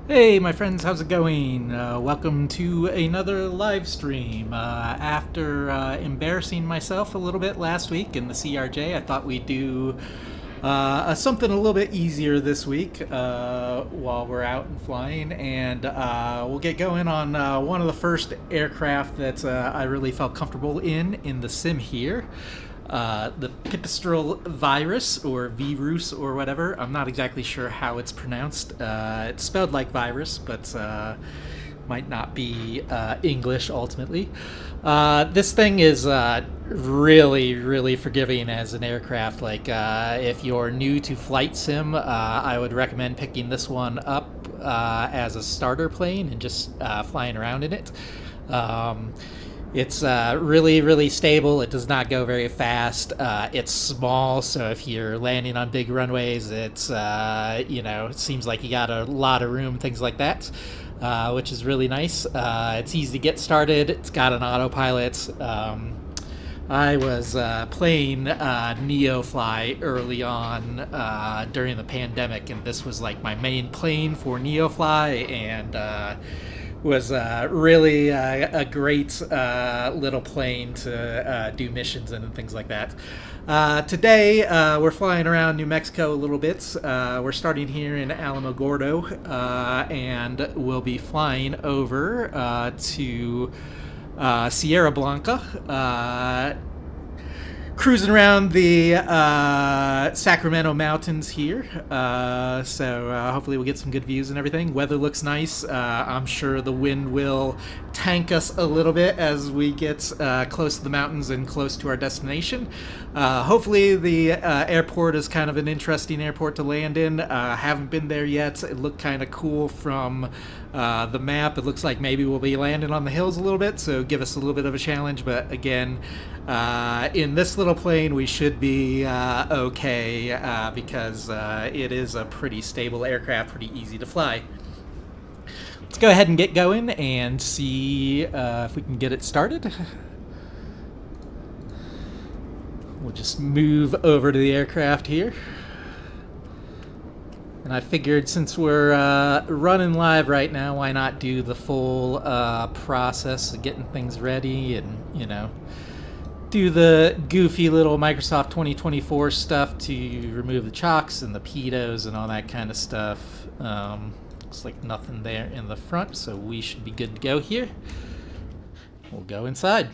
Hey, my friends, how's it going? Welcome to another live stream. After embarrassing myself a little bit last week in the CRJ, I thought we'd do something a little bit easier this week while we're out and flying, and we'll get going on one of the first aircraft that I really felt comfortable in the sim here. The Pipistrel Virus, or Virus, or whatever. I'm not exactly sure how it's pronounced. It's spelled like virus, but might not be English ultimately. This thing is really, really forgiving as an aircraft. Like, if you're new to flight sim, I would recommend picking this one up as a starter plane and just flying around in it. It's really, really stable. It does not go very fast. It's small, so if you're landing on big runways, it's, it seems like you got a lot of room, things like that, which is really nice. It's easy to get started. It's got an autopilot. I was playing NeoFly early on during the pandemic, and this was like my main plane for NeoFly, and was really a great little plane to do missions and things like that. Today, we're flying around New Mexico a little bit. We're starting here in Alamogordo, and we'll be flying over to Sierra Blanca, cruising around the Sacramento Mountains here, so hopefully we'll get some good views and everything. Weather looks nice. I'm sure the wind will tank us a little bit as we get close to the mountains and close to our destination. Hopefully the airport is kind of an interesting airport to land in. Haven't been there yet. It looked kind of cool from the map. It looks like maybe we'll be landing on the hills a little bit, so give us a little bit of a challenge. But again, in this little plane we should be okay, because it is a pretty stable aircraft, pretty easy to fly. Let's go ahead and get going and see if we can get it started. We'll just move over to the aircraft here. And I figured since we're running live right now, why not do the full process of getting things ready and, do the goofy little Microsoft 2024 stuff to remove the chocks and the pedos and all that kind of stuff. Looks like nothing there in the front, so we should be good to go here. We'll go inside.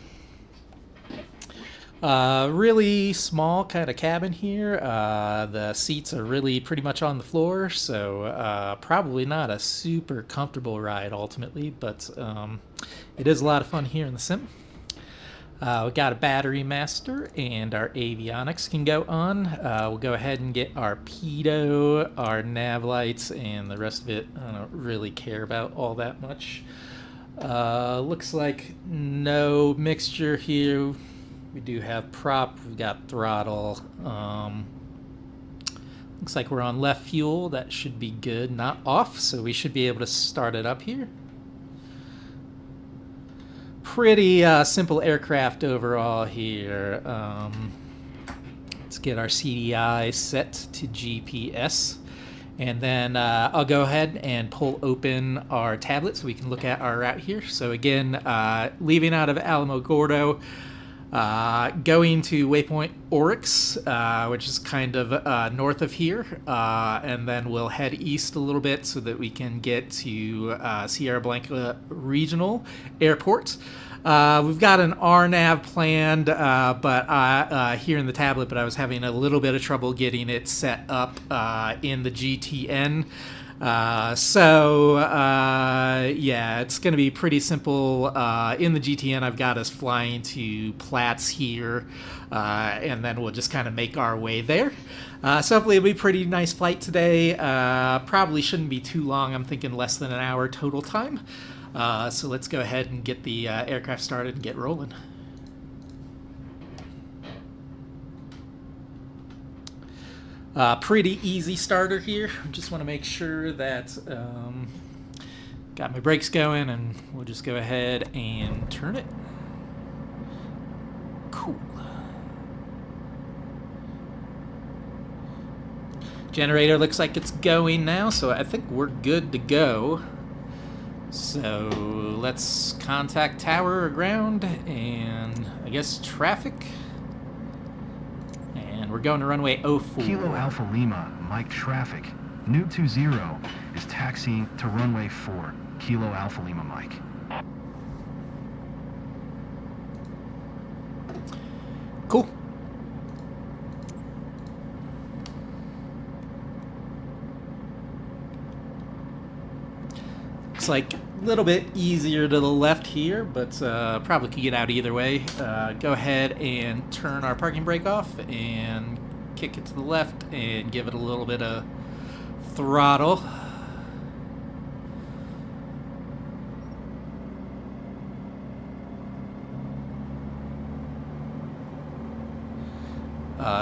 Really small kind of cabin here. The seats are really pretty much on the floor, so probably not a super comfortable ride ultimately, but it is a lot of fun here in the sim. We got a battery master, and our avionics can go on. We'll go ahead and get our pedo, our nav lights, and the rest of it I don't really care about all that much. Looks like no mixture here. We do have prop, we've got throttle. Looks like we're on left fuel. That should be good, not off, so we should be able to start it up here. Pretty simple aircraft overall here. Let's get our CDI set to GPS, and then I'll go ahead and pull open our tablet so we can look at our route here. So again, leaving out of Alamogordo, going to waypoint Oryx, which is kind of north of here, and then we'll head east a little bit so that we can get to Sierra Blanca Regional Airport. We've got an RNAV planned, but here in the tablet, but I was having a little bit of trouble getting it set up in the GTN. Yeah, it's going to be pretty simple. In the GTN, I've got us flying to Platts here, and then we'll just kind of make our way there. So hopefully it'll be a pretty nice flight today. Probably shouldn't be too long. I'm thinking less than an hour total time. So let's go ahead and get the aircraft started and get rolling. Pretty easy starter here. Just want to make sure that got my brakes going, and we'll just go ahead and turn it. Cool. Generator looks like it's going now, so I think we're good to go. So let's contact tower or ground, and I guess traffic. And we're going to runway 04. Kilo Alpha Lima, Mike traffic. Noob 20 is taxiing to runway 4. Kilo Alpha Lima, Mike. Cool. Looks like a little bit easier to the left here, but probably could get out either way. Go ahead and turn our parking brake off and kick it to the left and give it a little bit of throttle.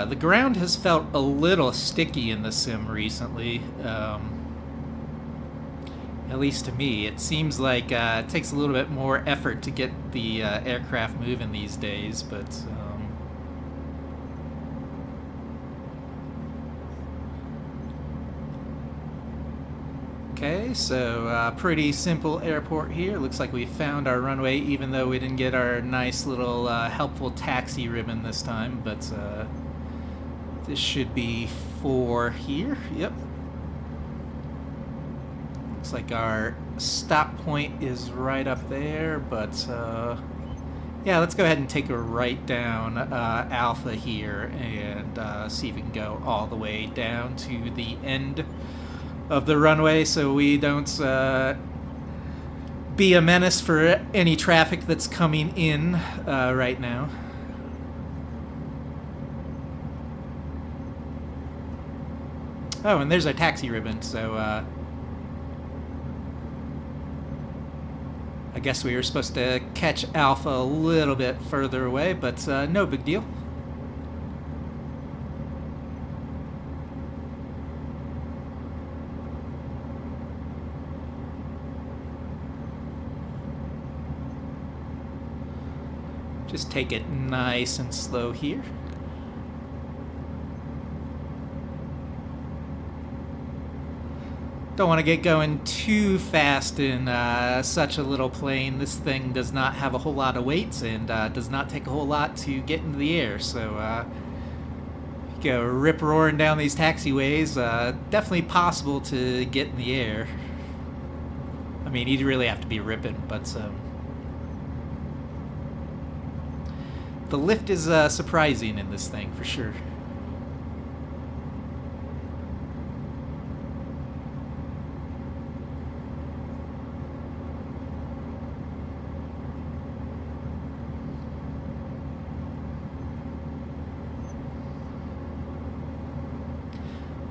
The ground has felt a little sticky in the sim recently. At least to me, it seems like it takes a little bit more effort to get the aircraft moving these days, but okay, so pretty simple airport here. Looks like we found our runway, even though we didn't get our nice little helpful taxi ribbon this time, but this should be 4 here. Yep. Looks like our stop point is right up there, but yeah, let's go ahead and take a right down Alpha here and see if we can go all the way down to the end of the runway so we don't be a menace for any traffic that's coming in right now. Oh, and there's our taxi ribbon, so I guess we were supposed to catch Alpha a little bit further away, but no big deal. Just take it nice and slow here. Don't want to get going too fast in such a little plane. This thing does not have a whole lot of weight and does not take a whole lot to get into the air. So go rip-roaring down these taxiways. Definitely possible to get in the air. I mean, you'd really have to be ripping, but the lift is surprising in this thing for sure.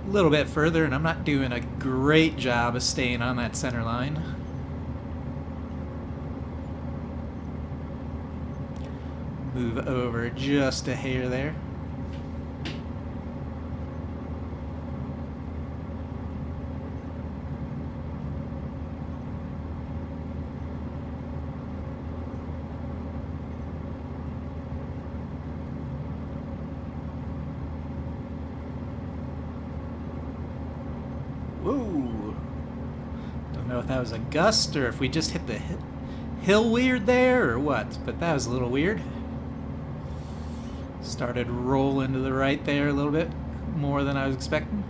A little bit further, and I'm not doing a great job of staying on that center line. Move over just a hair there. Whoa! Don't know if that was a gust or if we just hit the hill weird there or what, but that was a little weird. Started rolling to the right there a little bit more than I was expecting.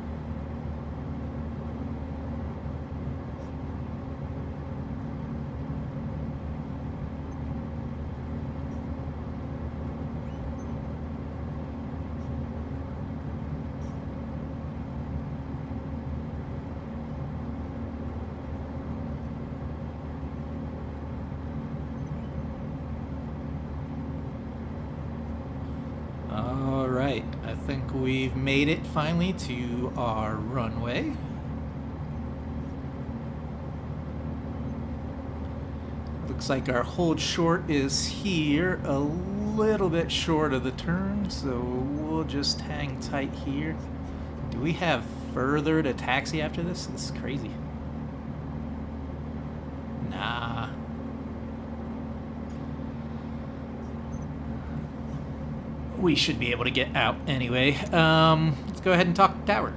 Alright, I think we've made it finally to our runway. Looks like our hold short is here, a little bit short of the turn, so we'll just hang tight here. Do we have further to taxi after this? This is crazy. Nah. We should be able to get out anyway. Let's go ahead and talk to tower.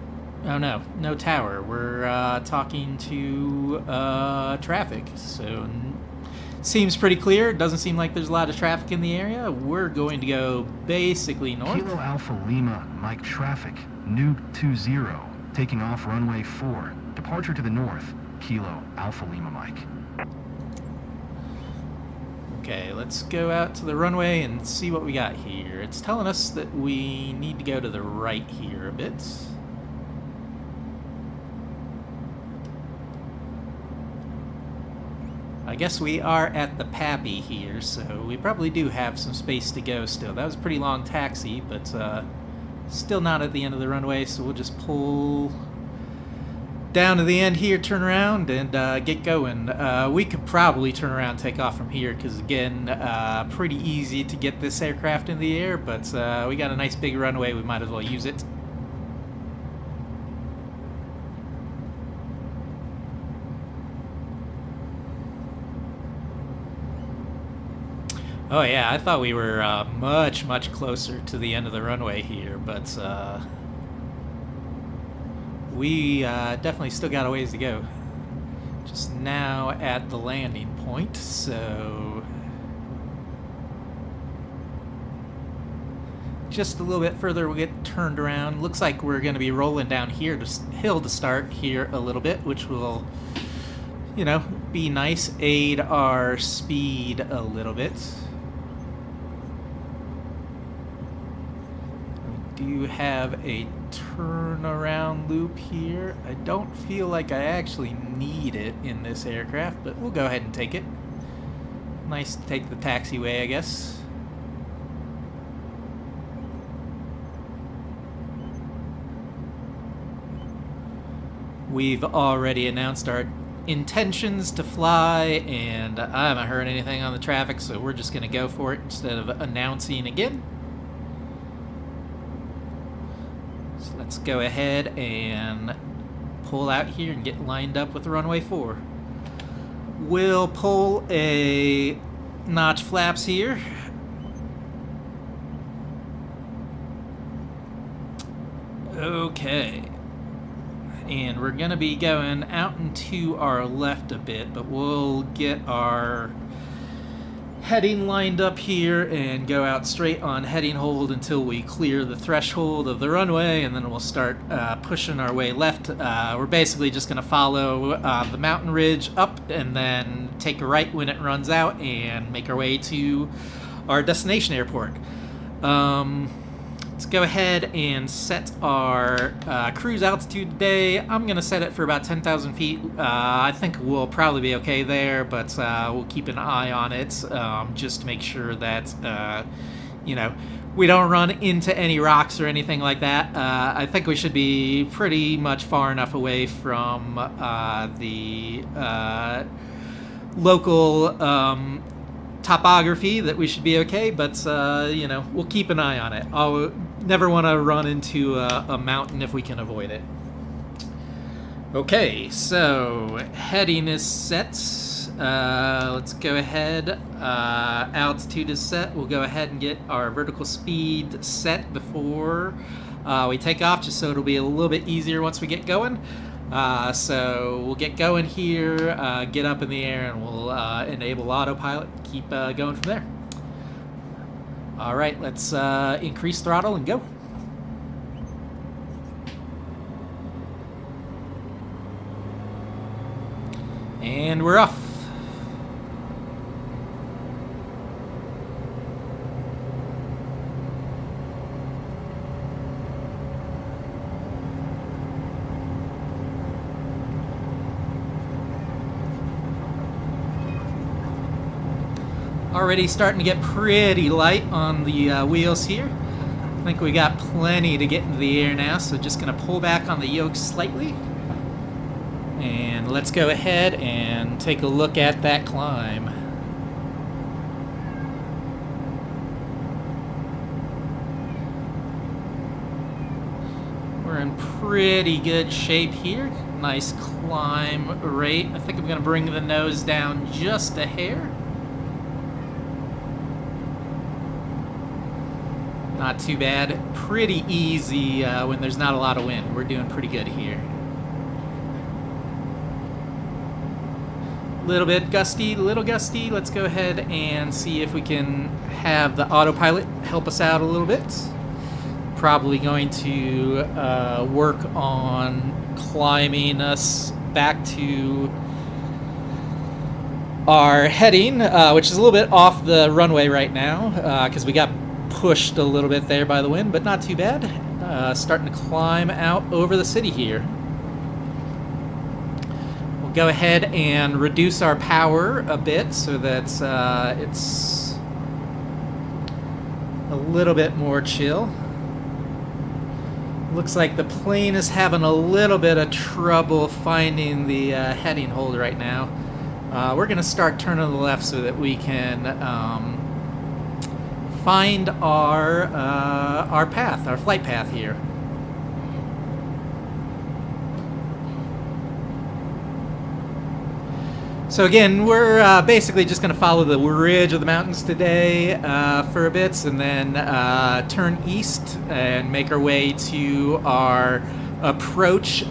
Oh no, no tower. We're talking to traffic, so seems pretty clear. Doesn't seem like there's a lot of traffic in the area. We're going to go basically north. Kilo Alpha Lima, Mike traffic, Nuke 20, taking off runway 4. Departure to the north, Kilo Alpha Lima, Mike. Okay, let's go out to the runway and see what we got here. It's telling us that we need to go to the right here a bit. I guess we are at the Pappy here, so we probably do have some space to go still. That was a pretty long taxi, but still not at the end of the runway, so we'll just pull down to the end here, turn around, and get going. We could probably turn around and take off from here, because again, pretty easy to get this aircraft in the air, but we got a nice big runway, we might as well use it. Oh yeah, I thought we were much, much closer to the end of the runway here, but we definitely still got a ways to go. Just now at the landing point, so just a little bit further we'll get turned around. Looks like we're going to be rolling down here to hill to start here a little bit, which will, you know, be nice, aid our speed a little bit. We do have a turnaround loop here. I don't feel like I actually need it in this aircraft, but we'll go ahead and take it. Nice to take the taxiway, I guess. We've already announced our intentions to fly, and I haven't heard anything on the traffic, so we're just going to go for it instead of announcing again. So let's go ahead and pull out here and get lined up with runway 4. We'll pull a notch flaps here. Okay. And we're going to be going out and to our left a bit, but we'll get our heading lined up here and go out straight on heading hold until we clear the threshold of the runway, and then we'll start pushing our way left. We're basically just going to follow the mountain ridge up and then take a right when it runs out and make our way to our destination airport. Let's go ahead and set our cruise altitude today. I'm going to set it for about 10,000 feet. I think we'll probably be okay there, but we'll keep an eye on it just to make sure that, you know, we don't run into any rocks or anything like that. I think we should be pretty much far enough away from the local topography that we should be okay, but you know, we'll keep an eye on it. I'll never want to run into a mountain if we can avoid it. Okay, so heading is set. Let's go ahead. Altitude is set. We'll go ahead and get our vertical speed set before we take off, just so it'll be a little bit easier once we get going. So we'll get going here, get up in the air, and we'll enable autopilot, keep going from there. Alright, let's increase throttle and go. And we're off. Already starting to get pretty light on the wheels here. I think we got plenty to get into the air now, so just going to pull back on the yoke slightly. And let's go ahead and take a look at that climb. We're in pretty good shape here. Nice climb rate. I think I'm going to bring the nose down just a hair. not too bad. Pretty easy when there's not a lot of wind. We're doing pretty good here. Little bit gusty, little gusty. Let's go ahead and see if we can have the autopilot help us out a little bit. Probably going to work on climbing us back to our heading, which is a little bit off the runway right now because we got pushed a little bit there by the wind, but not too bad. Starting to climb out over the city here. We'll go ahead and reduce our power a bit so that it's a little bit more chill. Looks like the plane is having a little bit of trouble finding the heading hold right now. We're going to start turning to the left so that we can find our path, our flight path here. So again, we're basically just going to follow the ridge of the mountains today for a bit, and then turn east and make our way to our approach.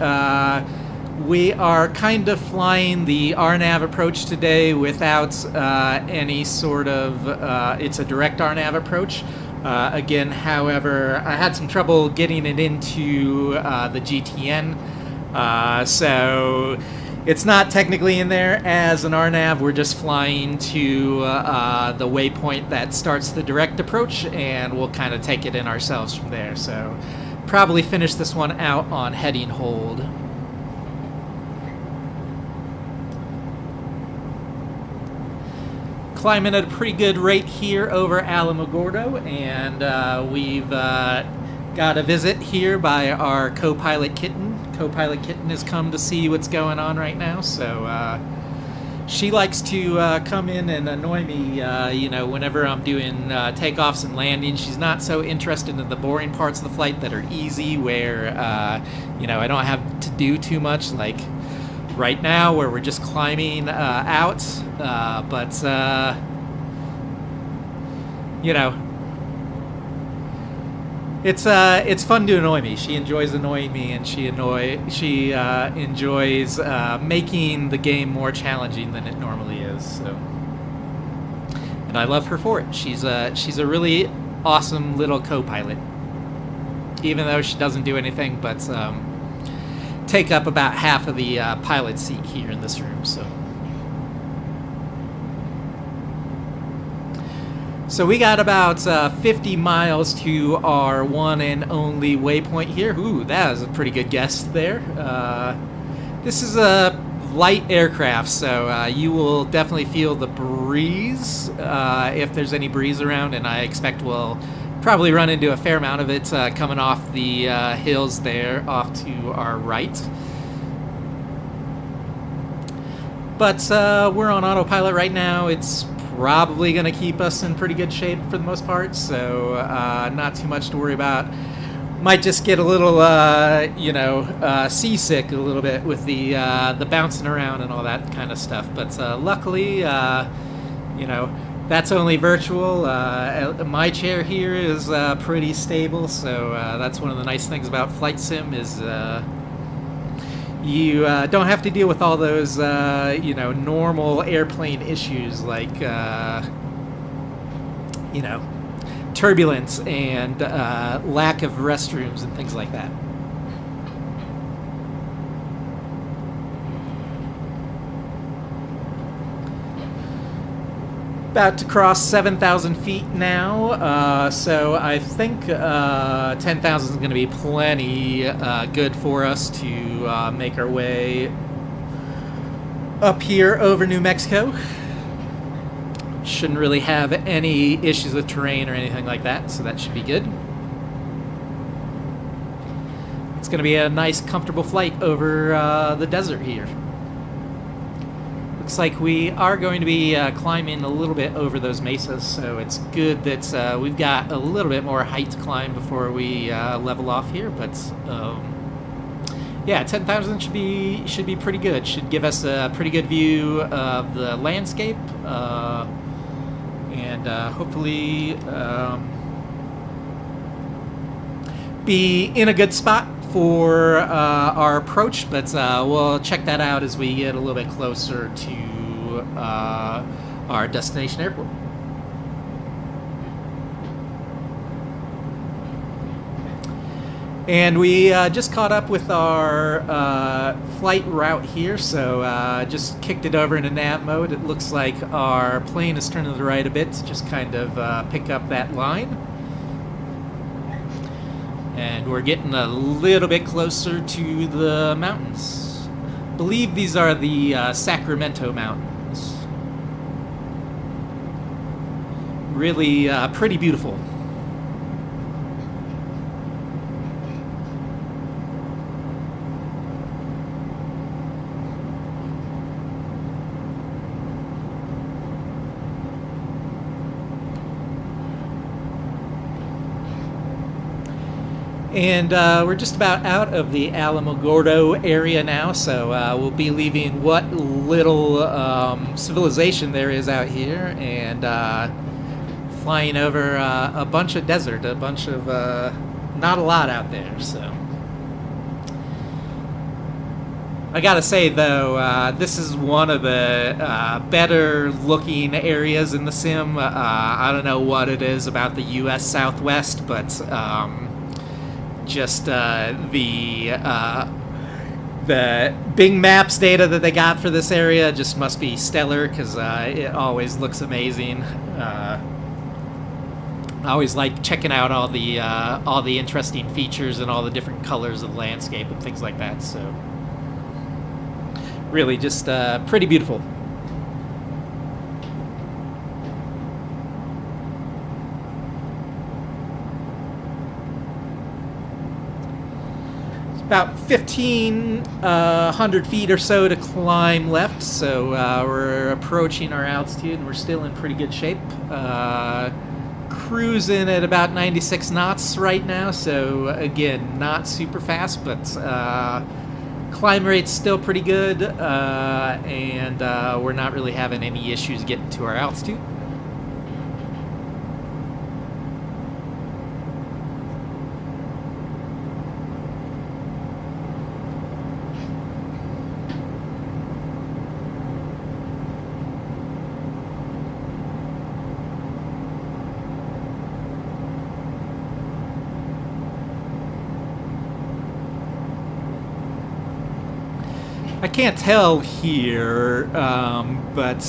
We are kind of flying the RNAV approach today without any sort of, it's a direct RNAV approach. Again, however, I had some trouble getting it into the GTN, so it's not technically in there as an RNAV. We're just flying to the waypoint that starts the direct approach, and we'll kind of take it in ourselves from there. So probably finish this one out on heading hold. Climbing at a pretty good rate here over Alamogordo, and we've got a visit here by our co-pilot Kitten. Co-pilot Kitten has come to see what's going on right now, so she likes to come in and annoy me, you know, whenever I'm doing takeoffs and landings. She's not so interested in the boring parts of the flight that are easy, where, you know, I don't have to do too much, like right now where we're just climbing out, but, you know, it's fun to annoy me. She enjoys annoying me, and she enjoys making the game more challenging than it normally is. So, and I love her for it. She's a really awesome little co-pilot, even though she doesn't do anything but take up about half of the pilot seat here in this room. So we got about 50 miles to our one and only waypoint here. Ooh, that was a pretty good guess there. This is a light aircraft, so you will definitely feel the breeze if there's any breeze around, and I expect we'll probably run into a fair amount of it coming off the hills there off to our right. But we're on autopilot right now. It's probably going to keep us in pretty good shape for the most part, so not too much to worry about. Might just get a little, you know, seasick a little bit with the bouncing around and all that kind of stuff. But luckily, you know, that's only virtual. My chair here is pretty stable, so that's one of the nice things about flight sim is you don't have to deal with all those, you know, normal airplane issues like, you know, turbulence and lack of restrooms and things like that. About to cross 7,000 feet now, so I think 10,000 is going to be plenty good for us to make our way up here over New Mexico. Shouldn't really have any issues with terrain or anything like that, so that should be good. It's going to be a nice, comfortable flight over the desert here. Looks like we are going to be climbing a little bit over those mesas, so it's good that we've got a little bit more height to climb before we level off here. But yeah, 10,000 should be pretty good. Should give us a pretty good view of the landscape, and hopefully be in a good spot for our approach, but we'll check that out as we get a little bit closer to our destination airport. And we just caught up with our flight route here, so just kicked it over into nav mode. It looks like our plane is turned to the right a bit to just kind of pick up that line. And we're getting a little bit closer to the mountains. I believe these are the Sacramento Mountains. Really pretty beautiful. And we're just about out of the Alamogordo area now, so we'll be leaving what little civilization there is out here and flying over a bunch of desert, a bunch of not a lot out there. So I gotta say though, this is one of the better looking areas in the sim. I don't know what it is about the U.S. Southwest, but just the Bing Maps data that they got for this area just must be stellar, because it always looks amazing. I always like checking out all the interesting features and all the different colors of the landscape and things like that. So really just pretty beautiful. About 1,500 feet or so to climb left, so we're approaching our altitude and we're still in pretty good shape. Cruising at about 96 knots right now, so again, not super fast, but climb rate's still pretty good, and we're not really having any issues getting to our altitude. I can't tell here, but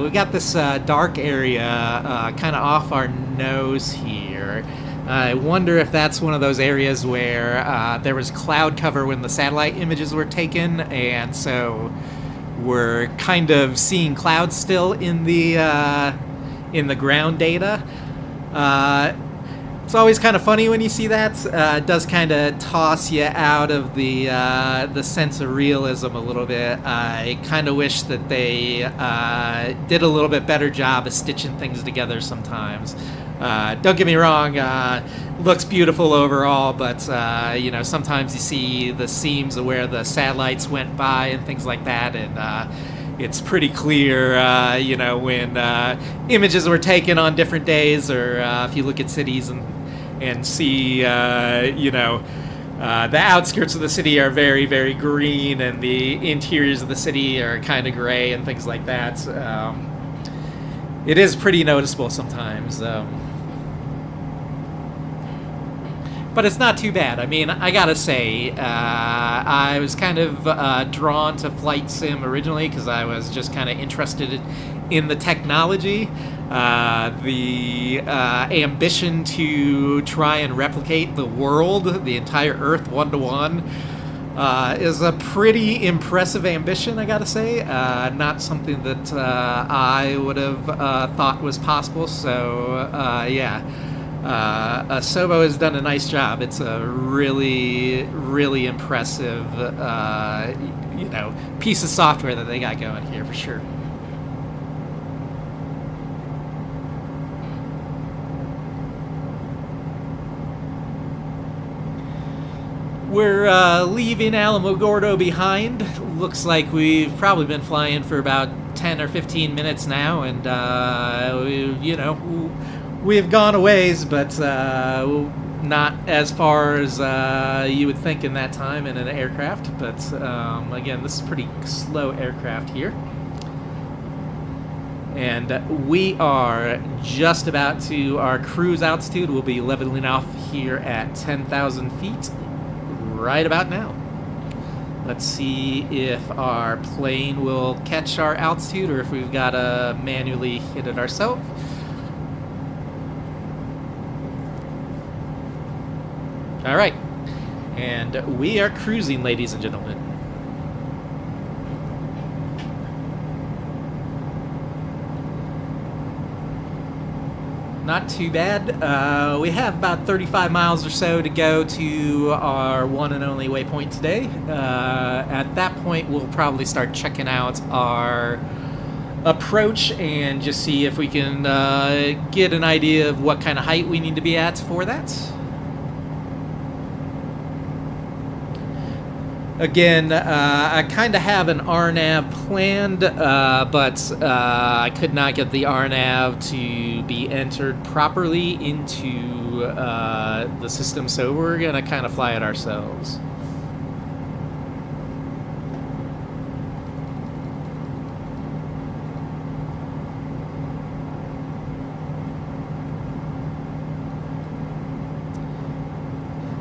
we've got this dark area kind of off our nose here. I wonder if that's one of those areas where there was cloud cover when the satellite images were taken, and so we're kind of seeing clouds still in the ground data. It's always kind of funny when you see that. It does kind of toss you out of the sense of realism a little bit. I kind of wish that they did a little bit better job of stitching things together sometimes. Don't get me wrong, looks beautiful overall, but you know, sometimes you see the seams of where the satellites went by and things like that, and it's pretty clear, you know, when images were taken on different days, or if you look at cities and see, you know, the outskirts of the city are very, very green, and the interiors of the city are kind of gray and things like that. It is pretty noticeable sometimes. But it's not too bad. I mean, I gotta say, I was kind of drawn to Flight Sim originally because I was just kind of interested in the technology. The ambition to try and replicate the world, the entire Earth, one-to-one, is a pretty impressive ambition, I gotta say. Not something that I would have thought was possible, so yeah. Asobo has done a nice job. It's a really, really impressive, you know, piece of software that they got going here for sure. We're leaving Alamogordo behind. Looks like we've probably been flying for about 10 or 15 minutes now, and you know, we've gone a ways, but not as far as you would think in that time in an aircraft, but again, this is pretty slow aircraft here. And we are just about to our cruise altitude. We'll be leveling off here at 10,000 feet right about now. Let's see if our plane will catch our altitude or if we've got to manually hit it ourselves. All right, and we are cruising, ladies and gentlemen. Not too bad. We have about 35 miles or so to go to our one and only waypoint today. At that point, we'll probably start checking out our approach and just see if we can get an idea of what kind of height we need to be at for that. Again, I kind of have an RNAV planned, but I could not get the RNAV to be entered properly into the system, so we're going to kind of fly it ourselves.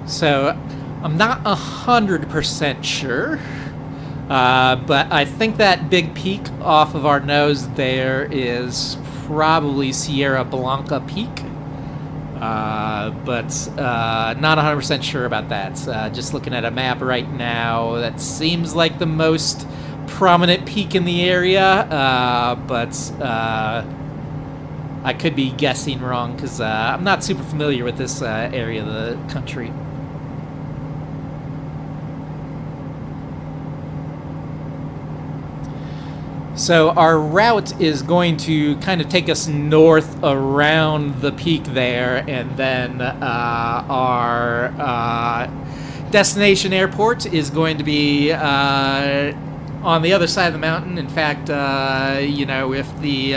So I'm not 100% sure, but I think that big peak off of our nose there is probably Sierra Blanca Peak, but not 100% sure about that. Just looking at a map right now, that seems like the most prominent peak in the area, but I could be guessing wrong because I'm not super familiar with this area of the country. So our route is going to kind of take us north around the peak there, and then our destination airport is going to be on the other side of the mountain. In fact, you know, if the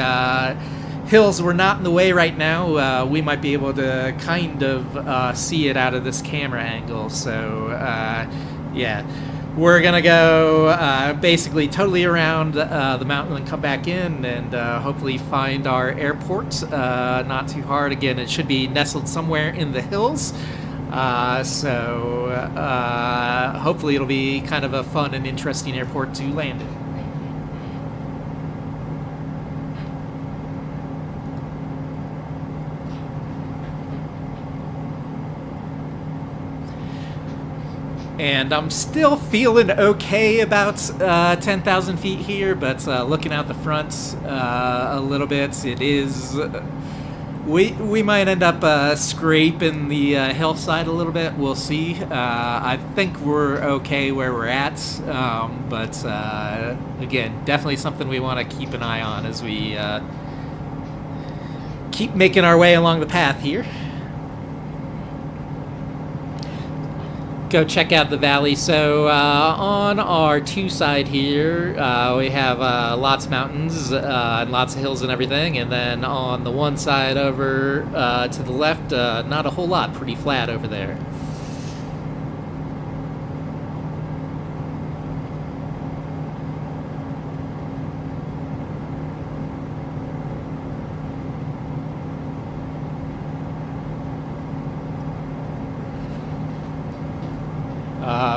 hills were not in the way right now, we might be able to kind of see it out of this camera angle. So, yeah. We're going to go basically totally around the mountain and come back in and hopefully find our airport not too hard. Again, it should be nestled somewhere in the hills. So hopefully it'll be kind of a fun and interesting airport to land in. And I'm still feeling okay about 10,000 feet here, but looking out the front a little bit, it is... We might end up scraping the hillside a little bit. We'll see. I think we're okay where we're at, but again, definitely something we want to keep an eye on as we keep making our way along the path here. Go check out the valley. So on our two side here, we have lots of mountains and lots of hills and everything, and then on the one side over to the left, not a whole lot, pretty flat over there.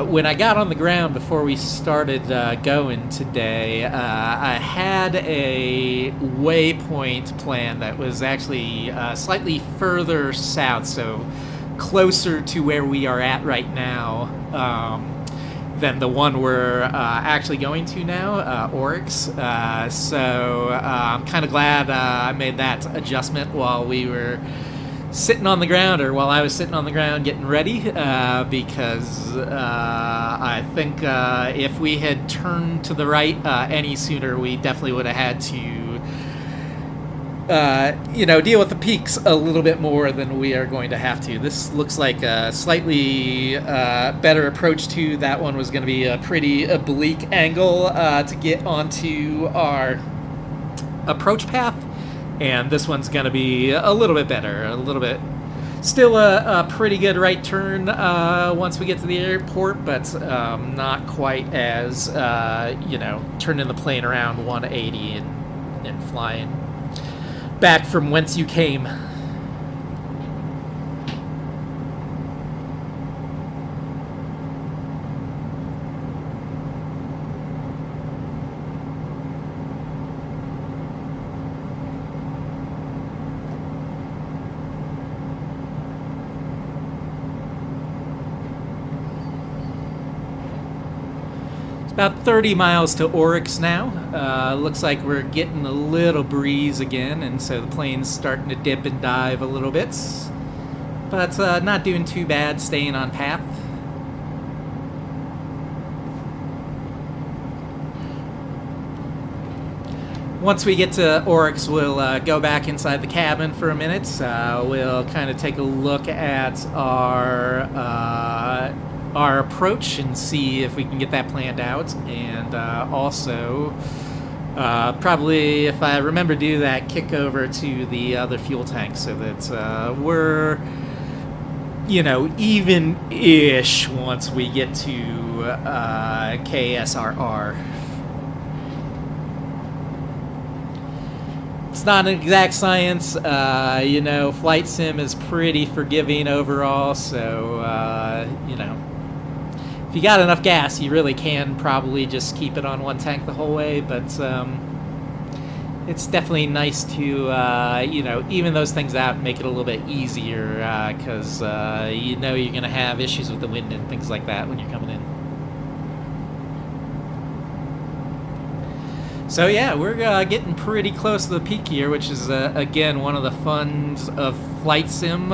When I got on the ground before we started going today, I had a waypoint plan that was actually slightly further south, so closer to where we are at right now than the one we're actually going to now, Oryx. So I'm kind of glad I made that adjustment while we were sitting on the ground, or while I was sitting on the ground getting ready, because I think if we had turned to the right any sooner, we definitely would have had to, you know, deal with the peaks a little bit more than we are going to have to. This looks like a slightly better approach to that one. Was going to be a pretty oblique angle to get onto our approach path. And this one's going to be a little bit better, a little bit Still a pretty good right turn once we get to the airport, but not quite as, you know, turning the plane around 180 and flying back from whence you came. About 30 miles to Oryx now. Looks like we're getting a little breeze again, and so the plane's starting to dip and dive a little bit. But not doing too bad, staying on path. Once we get to Oryx, we'll go back inside the cabin for a minute. We'll kind of take a look at our approach and see if we can get that planned out, and also probably, if I remember to do that, kick over to the other fuel tank so that we're, you know, even-ish once we get to KSRR. It's not an exact science, you know, flight sim is pretty forgiving overall, so, you know, if you got enough gas, you really can probably just keep it on one tank the whole way, but it's definitely nice to, you know, even those things out and make it a little bit easier, because you know you're going to have issues with the wind and things like that when you're coming in. So yeah, we're getting pretty close to the peak here, which is, again, one of the funs of flight sim.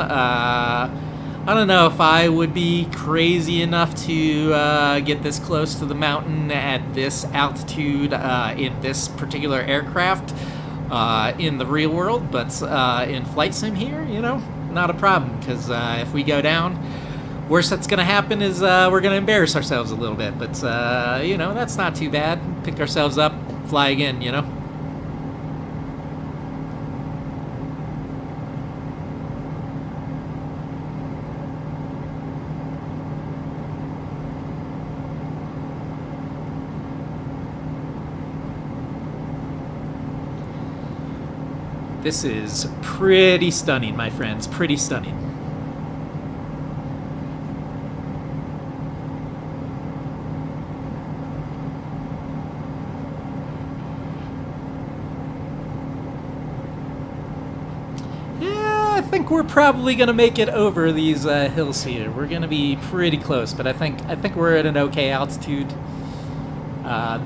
I don't know if I would be crazy enough to get this close to the mountain at this altitude in this particular aircraft in the real world, but in flight sim here, you know, not a problem, because if we go down, worst that's going to happen is we're going to embarrass ourselves a little bit, but, you know, that's not too bad. Pick ourselves up, fly again, you know. This is pretty stunning, my friends, pretty stunning. Yeah, I think we're probably gonna make it over these hills here. We're gonna be pretty close, but I think we're at an okay altitude.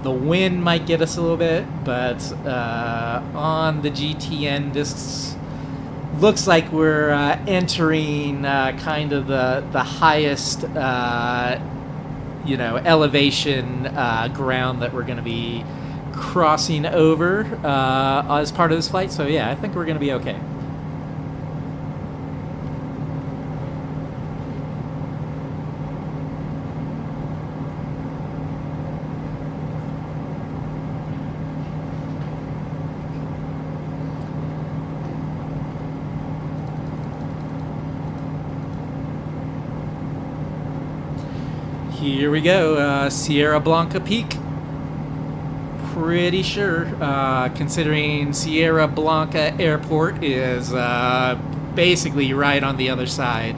The wind might get us a little bit, but on the GTN discs, looks like we're entering kind of the highest, you know, elevation ground that we're going to be crossing over as part of this flight. So yeah, I think we're going to be okay. Here we go, Sierra Blanca Peak. Pretty sure, considering Sierra Blanca Airport is basically right on the other side.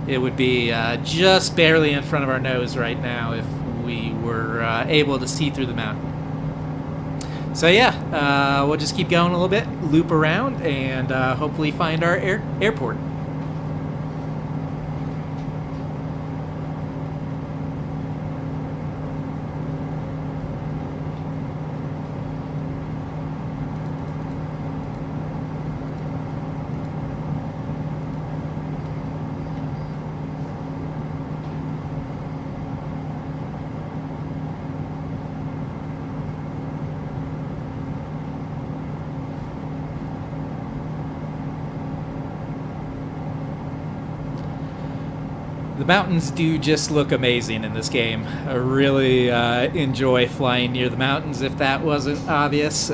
It would be just barely in front of our nose right now if we were able to see through the mountain. So yeah, we'll just keep going a little bit, loop around, and hopefully find our airport. The mountains do just look amazing in this game. I really enjoy flying near the mountains, if that wasn't obvious.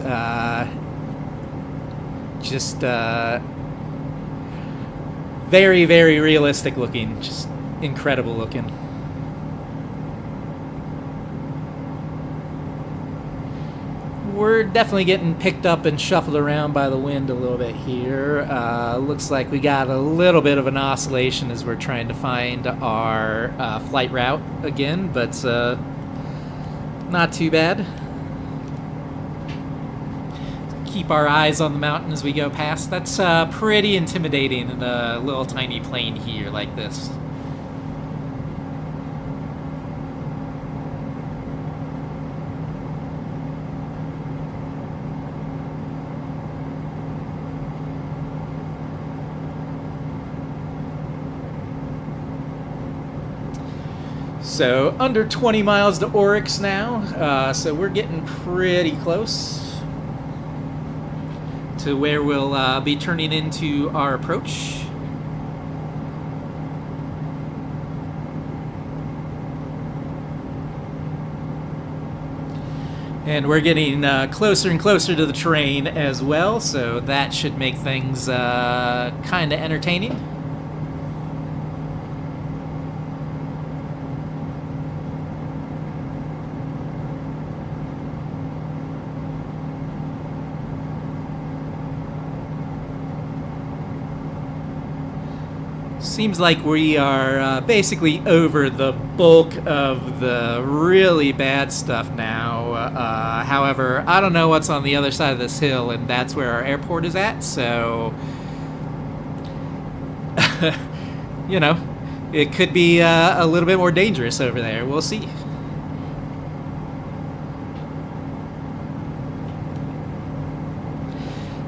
Very, very realistic looking, just incredible looking. We're definitely getting picked up and shuffled around by the wind a little bit here. Looks like we got a little bit of an oscillation as we're trying to find our flight route again, but not too bad. Keep our eyes on the mountain as we go past. That's pretty intimidating in a little tiny plane here like this. So under 20 miles to Oryx now, so we're getting pretty close to where we'll be turning into our approach. And we're getting closer and closer to the terrain as well, so that should make things kind of entertaining. Seems like we are basically over the bulk of the really bad stuff now. However, I don't know what's on the other side of this hill, and that's where our airport is at, so... you know, it could be a little bit more dangerous over there. We'll see.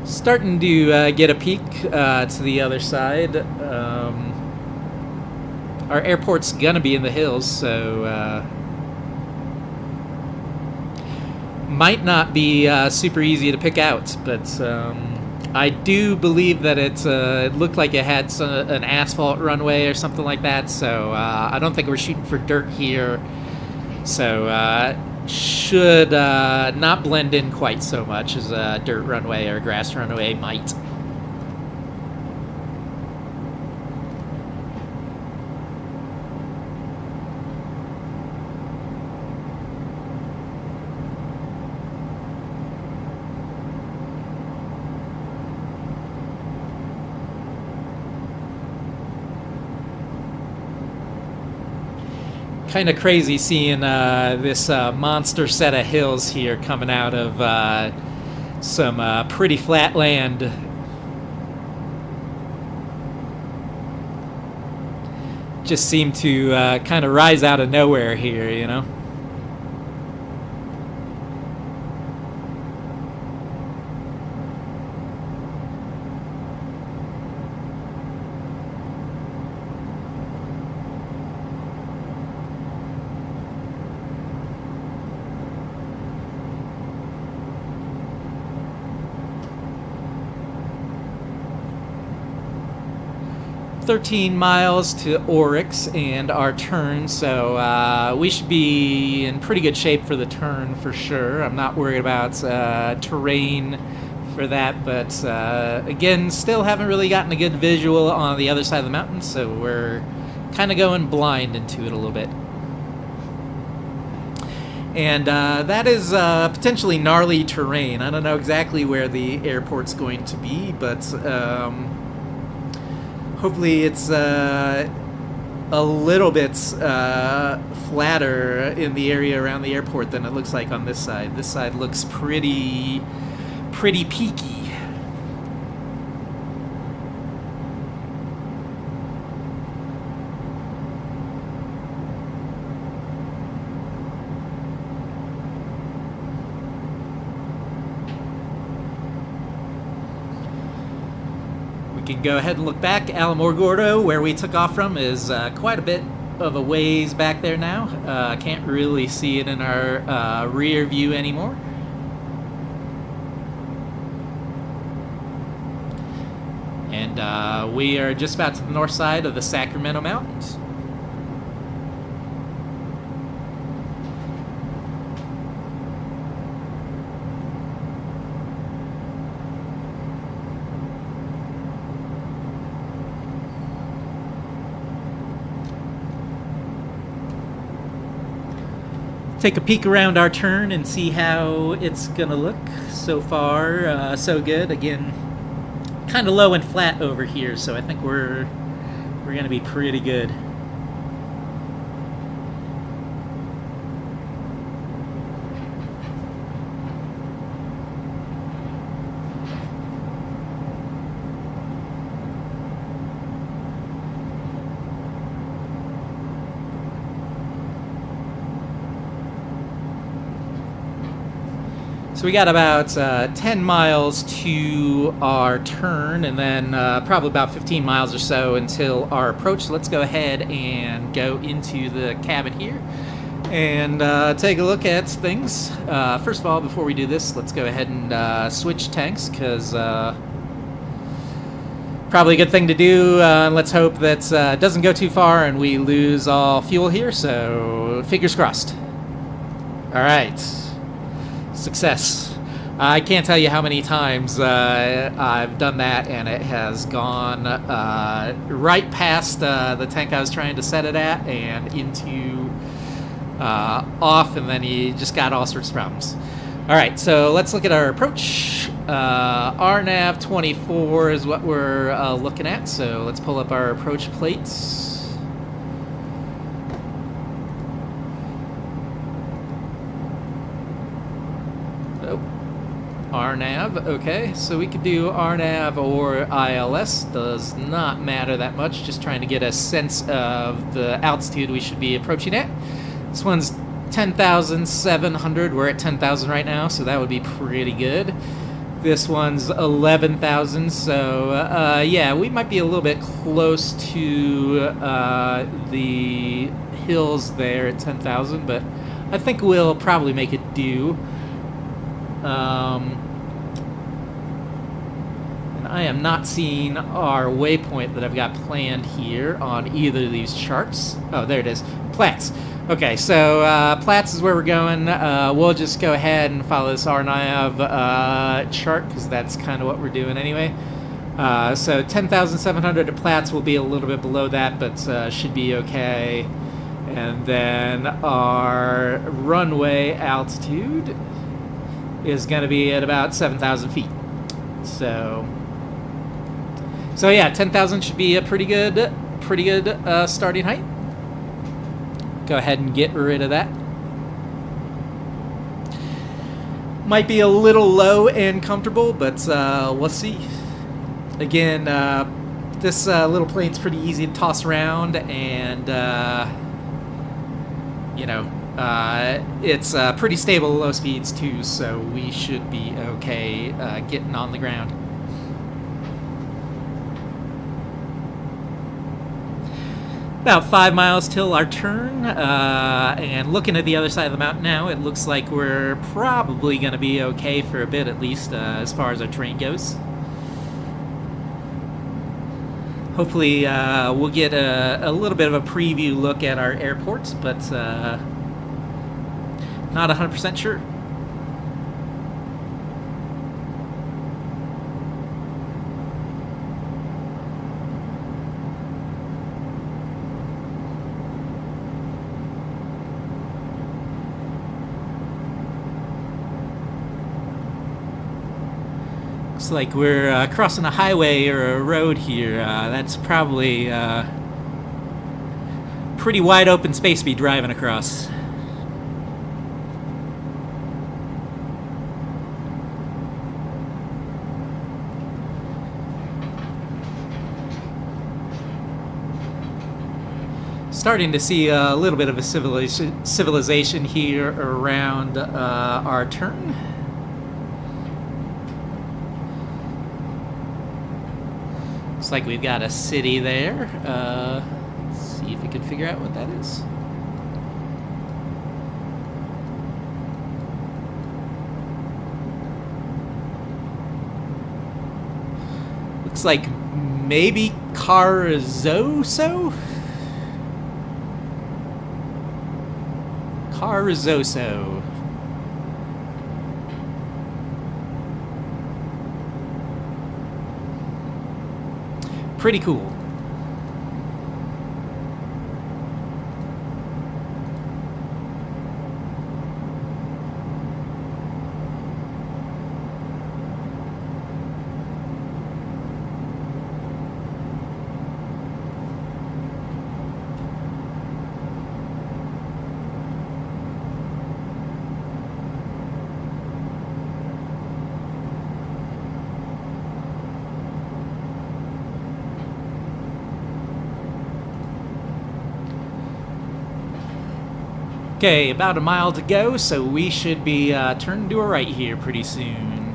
Starting to get a peek to the other side. Our airport's gonna be in the hills, so might not be super easy to pick out, but I do believe that it looked like it had an asphalt runway or something like that, so I don't think we're shooting for dirt here, so should not blend in quite so much as a dirt runway or grass runway might. Kind of crazy seeing this monster set of hills here coming out of some pretty flat land. Just seem to kind of rise out of nowhere here, you know? "13 miles to Oryx and our turn, so we should be in pretty good shape for the turn for sure. I'm not worried about terrain for that, but again, still haven't really gotten a good visual on the other side of the mountain, so we're kind of going blind into it a little bit. And that is potentially gnarly terrain. I don't know exactly where the airport's going to be, but hopefully it's a little bit flatter in the area around the airport than it looks like on this side. This side looks pretty peaky. We can go ahead and look back. Alamogordo, where we took off from, is quite a bit of a ways back there now. Can't really see it in our rear view anymore. And we are just about to the north side of the Sacramento Mountains. take a peek around our turn and see how it's gonna look. So far, so good. Again, kind of low and flat over here, so I think we're gonna be pretty good. So we got about 10 miles to our turn, and then probably about 15 miles or so until our approach. So let's go ahead and go into the cabin here and take a look at things. First of all, before we do this, let's go ahead and switch tanks, because probably a good thing to do. Let's hope that doesn't go too far and we lose all fuel here, so fingers crossed. All right. Success. I can't tell you how many times I've done that and it has gone right past the tank I was trying to set it at and into off, and then you just got all sorts of problems. Alright, so let's look at our approach. RNAV 24 is what we're looking at, so let's pull up our approach plates. RNAV, okay, so we could do RNAV or ILS, does not matter that much, just trying to get a sense of the altitude we should be approaching at. This one's 10,700, we're at 10,000 right now, so that would be pretty good. This one's 11,000, so yeah, we might be a little bit close to the hills there at 10,000, but I think we'll probably make it do. And I am not seeing our waypoint that I've got planned here on either of these charts. Oh, there it is. Platts. Okay, so Platts is where we're going. We'll just go ahead and follow this RNAV chart, because that's kind of what we're doing anyway. So 10,700 at Platts will be a little bit below that, but should be okay. And then our runway altitude is going to be at about 7,000 feet. So yeah, 10,000 should be a pretty good starting height. Go ahead and get rid of that. Might be a little low and comfortable, but we'll see. Again, this little plane's pretty easy to toss around, and you know, it's pretty stable at low speeds too, so we should be okay getting on the ground. About 5 miles till our turn, and looking at the other side of the mountain now, it looks like we're probably going to be okay for a bit, at least as far as our terrain goes. Hopefully we'll get a little bit of a preview look at our airports, but not 100% sure. Looks like we're crossing a highway or a road here. That's probably pretty wide open space to be driving across. Starting to see a little bit of a civilization here around our turn. Looks like we've got a city there. Let's see if we can figure out what that is. Looks like maybe Carzoso? Carzoso. Pretty cool. Okay, about a mile to go, so we should be turning to a right here pretty soon.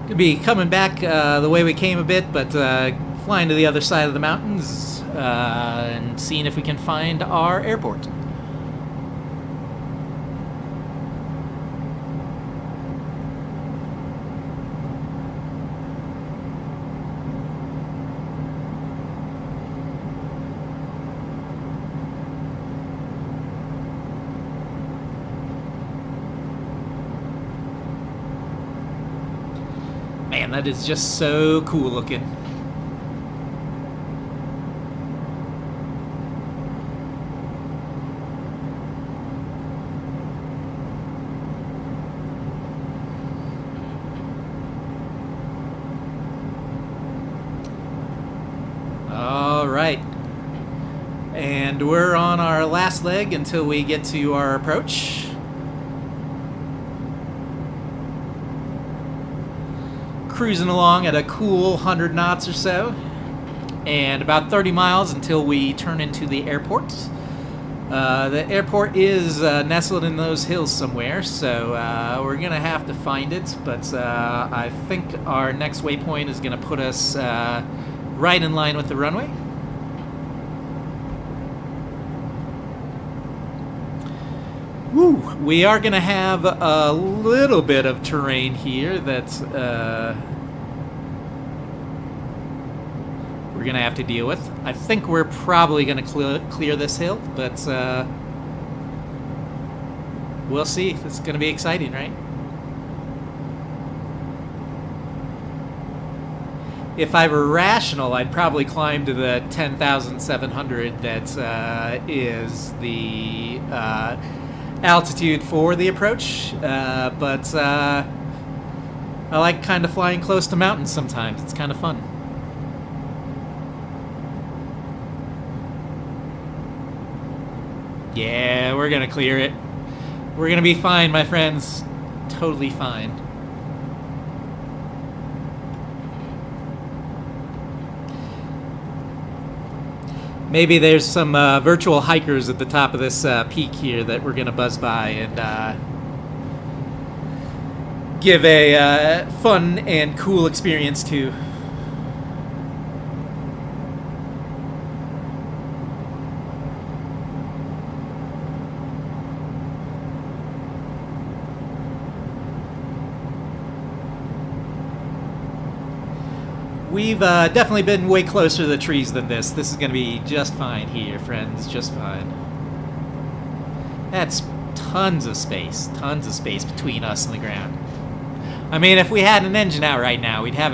Gonna be coming back the way we came a bit, but flying to the other side of the mountains and seeing if we can find our airport. Man, that is just so cool looking. All right. And we're on our last leg until we get to our approach. Cruising along at a cool 100 knots or so, and about 30 miles until we turn into the airport. The airport is nestled in those hills somewhere, so we're gonna have to find it, but I think our next waypoint is gonna put us right in line with the runway. Woo! We are going to have a little bit of terrain here that we're going to have to deal with. I think we're probably going to clear this hill, but we'll see. It's going to be exciting, right? If I were rational, I'd probably climb to the 10,700 that is the altitude for the approach, but I like kind of flying close to mountains sometimes. It's kind of fun. Yeah, we're gonna clear it. We're gonna be fine, my friends. Totally fine. Maybe there's some virtual hikers at the top of this peak here that we're going to buzz by and give a fun and cool experience to. We've definitely been way closer to the trees than this. This is going to be just fine here, friends. Just fine. That's tons of space between us and the ground. I mean, if we had an engine out right now, we'd have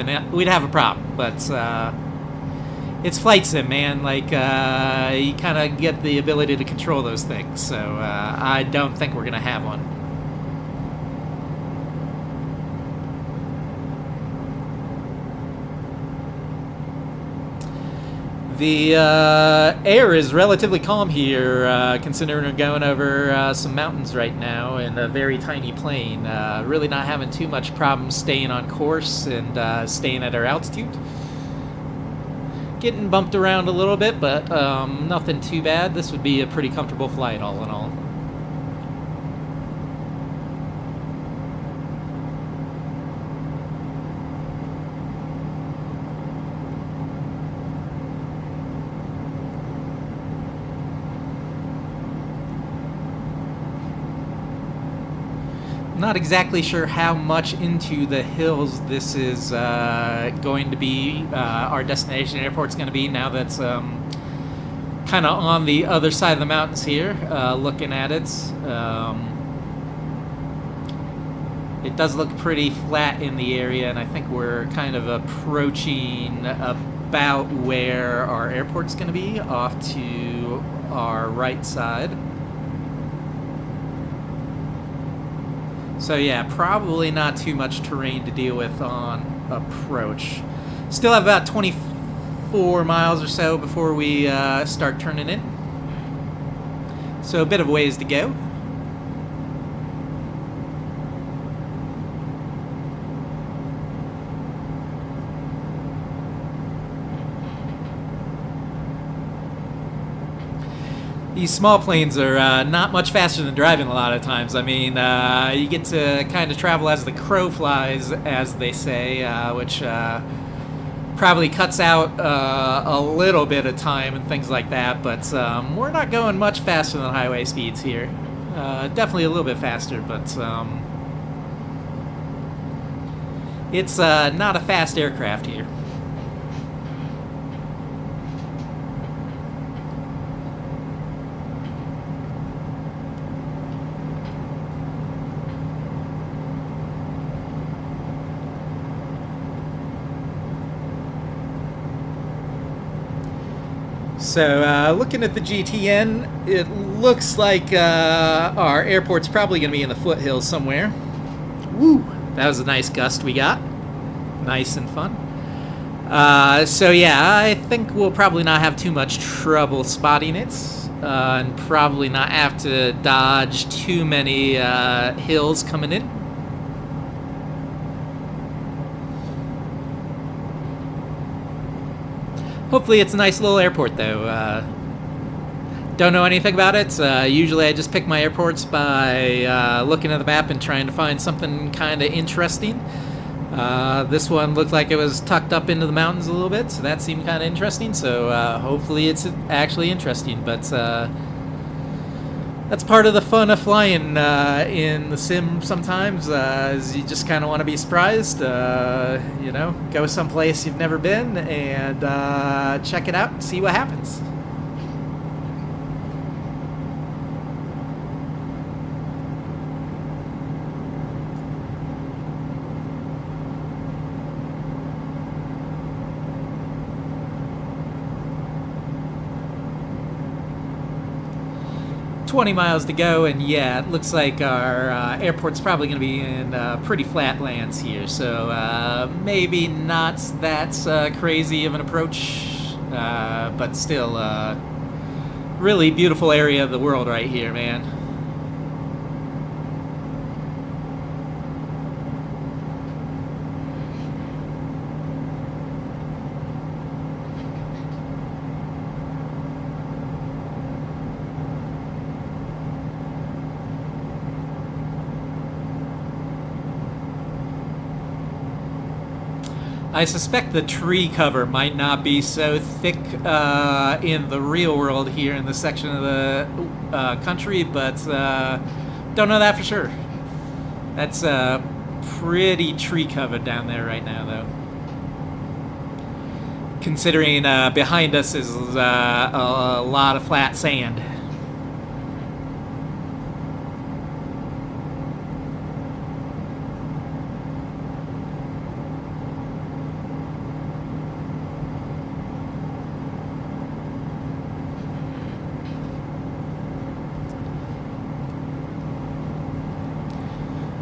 a problem. But it's flight sim, man. Like you kind of get the ability to control those things. So I don't think we're going to have one. The air is relatively calm here, considering we're going over some mountains right now in a very tiny plane. Really not having too much problem staying on course and staying at our altitude. Getting bumped around a little bit, but nothing too bad. This would be a pretty comfortable flight, all in all. Not exactly sure how much into the hills this is going to be. Our destination airport's going to be now that's kind of on the other side of the mountains here, looking at it. It does look pretty flat in the area, and I think we're kind of approaching about where our airport's going to be, off to our right side. So yeah, probably not too much terrain to deal with on approach. Still have about 24 miles or so before we start turning in. So a bit of ways to go. These small planes are not much faster than driving a lot of times. I mean, you get to kind of travel as the crow flies, as they say, which probably cuts out a little bit of time and things like that. But we're not going much faster than highway speeds here. Definitely a little bit faster, but it's not a fast aircraft here. So looking at the GTN, it looks like our airport's probably going to be in the foothills somewhere. Woo! That was a nice gust we got. Nice and fun. So yeah, I think we'll probably not have too much trouble spotting it. And probably not have to dodge too many hills coming in. Hopefully it's a nice little airport, though. Don't know anything about it. Usually I just pick my airports by looking at the map and trying to find something kind of interesting. This one looked like it was tucked up into the mountains a little bit, so that seemed kind of interesting. So hopefully it's actually interesting, but that's part of the fun of flying in the sim sometimes, is you just kind of want to be surprised, you know, go someplace you've never been and check it out and see what happens. $20 miles to go, and yeah, it looks like our airport's probably going to be in pretty flat lands here, so maybe not that crazy of an approach, but still really beautiful area of the world right here, man. I suspect the tree cover might not be so thick in the real world here in this section of the country, but don't know that for sure. That's pretty tree covered down there right now, though. Considering behind us is a lot of flat sand.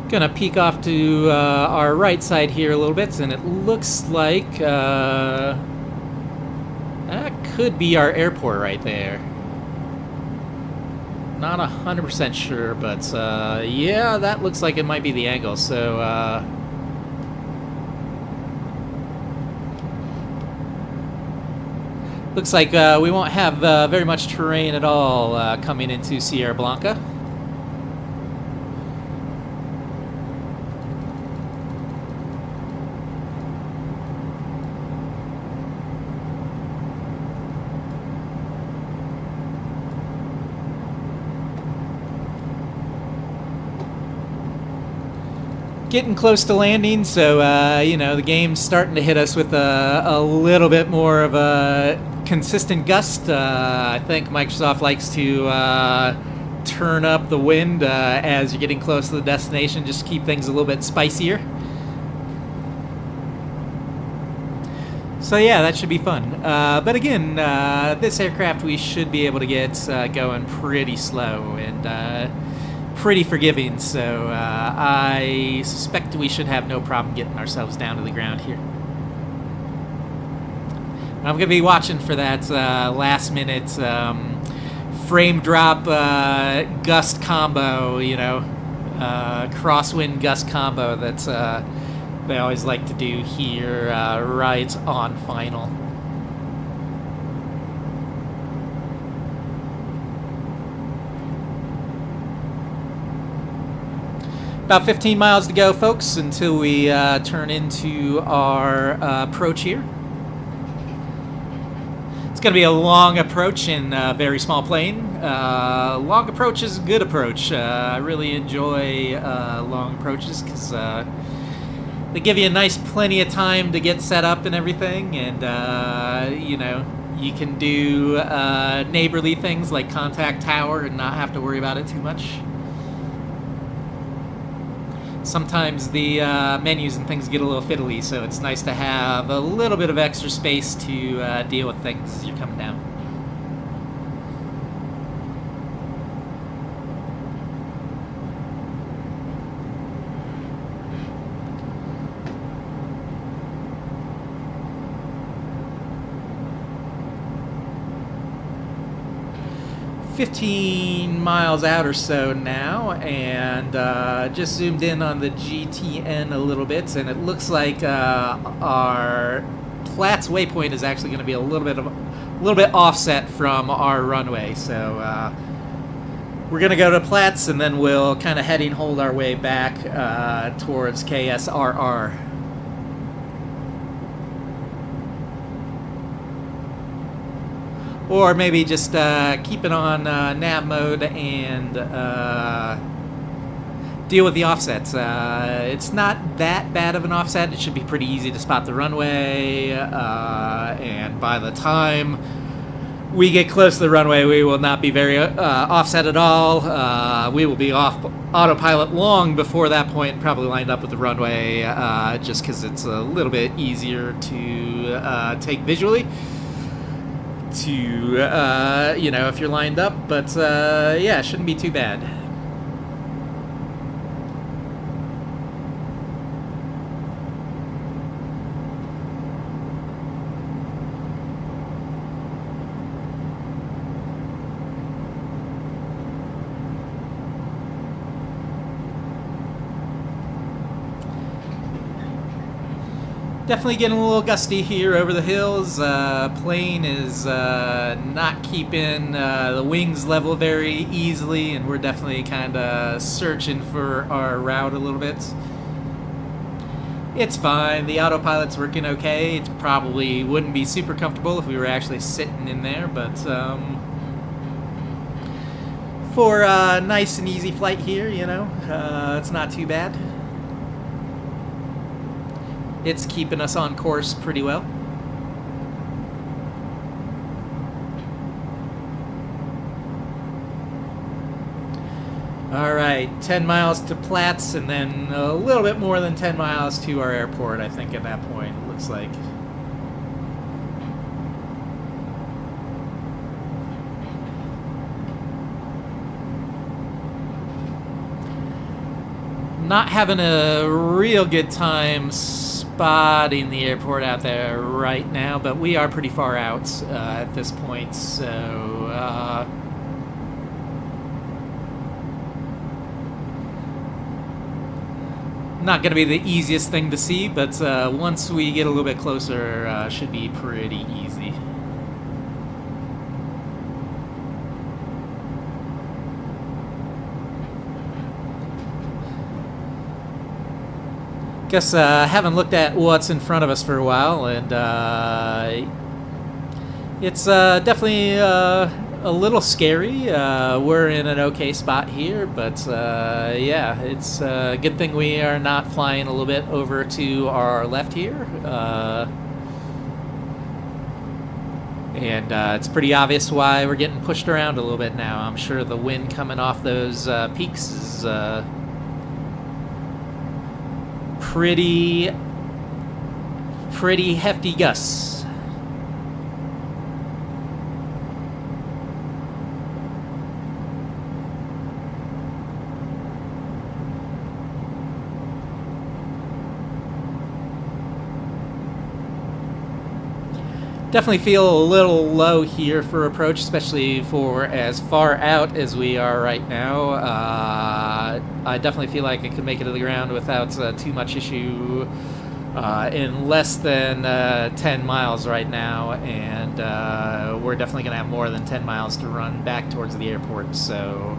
Gonna peek off to our right side here a little bit, and it looks like that could be our airport right there. Not 100% sure, but yeah, that looks like it might be the angle. So looks like we won't have very much terrain at all coming into Sierra Blanca. Getting close to landing, so you know, the game's starting to hit us with a little bit more of a consistent gust. I think Microsoft likes to turn up the wind as you're getting close to the destination, just to keep things a little bit spicier. So yeah, that should be fun. But again, this aircraft we should be able to get going pretty slow and pretty forgiving, so I suspect we should have no problem getting ourselves down to the ground here. I'm going to be watching for that last minute frame drop gust combo, you know, crosswind gust combo that's they always like to do here right on final. About 15 miles to go, folks, until we turn into our approach here. It's going to be a long approach in a very small plane. Long approach is a good approach. I really enjoy long approaches because they give you a nice plenty of time to get set up and everything, and you know, you can do neighborly things like contact tower and not have to worry about it too much. Sometimes the menus and things get a little fiddly, so it's nice to have a little bit of extra space to deal with things as you're coming down. $15 miles out or so now, and just zoomed in on the GTN a little bit, and it looks like our Platts waypoint is actually going to be a little bit offset from our runway. So we're going to go to Platts, and then we'll kind of heading hold our way back towards KSRR. Or maybe just keep it on nav mode and deal with the offsets. It's not that bad of an offset. It should be pretty easy to spot the runway. And by the time we get close to the runway, we will not be very offset at all. We will be off autopilot long before that point, probably lined up with the runway, just because it's a little bit easier to take visually. To you know, if you're lined up, but yeah, it shouldn't be too bad. Definitely getting a little gusty here over the hills. Plane is not keeping the wings level very easily, and we're definitely kind of searching for our route a little bit. It's fine. The autopilot's working okay. It probably wouldn't be super comfortable if we were actually sitting in there, but for a nice and easy flight here, you know, it's not too bad. It's keeping us on course pretty well. All right, 10 miles to Platts, and then a little bit more than 10 miles to our airport, I think, at that point, it looks like. Not having a real good time spotting the airport out there right now, but we are pretty far out at this point, so not going to be the easiest thing to see, but once we get a little bit closer, should be pretty easy. Guess haven't looked at what's in front of us for a while, and it's definitely a little scary. We're in an okay spot here, but yeah, it's a good thing we are not flying a little bit over to our left here. And it's pretty obvious why we're getting pushed around a little bit now. I'm sure the wind coming off those peaks is pretty hefty gusts. Definitely feel a little low here for approach, especially for as far out as we are right now. I definitely feel like I can make it to the ground without too much issue in less than 10 miles right now, and we're definitely going to have more than 10 miles to run back towards the airport, so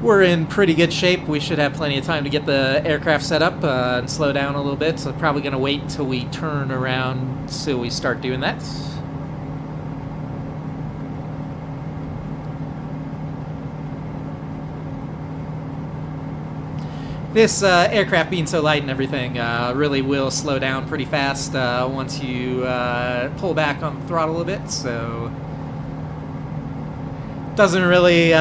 we're in pretty good shape. We should have plenty of time to get the aircraft set up and slow down a little bit, so probably going to wait until we turn around so we start doing that. This aircraft being so light and everything really will slow down pretty fast once you pull back on the throttle a bit, so doesn't really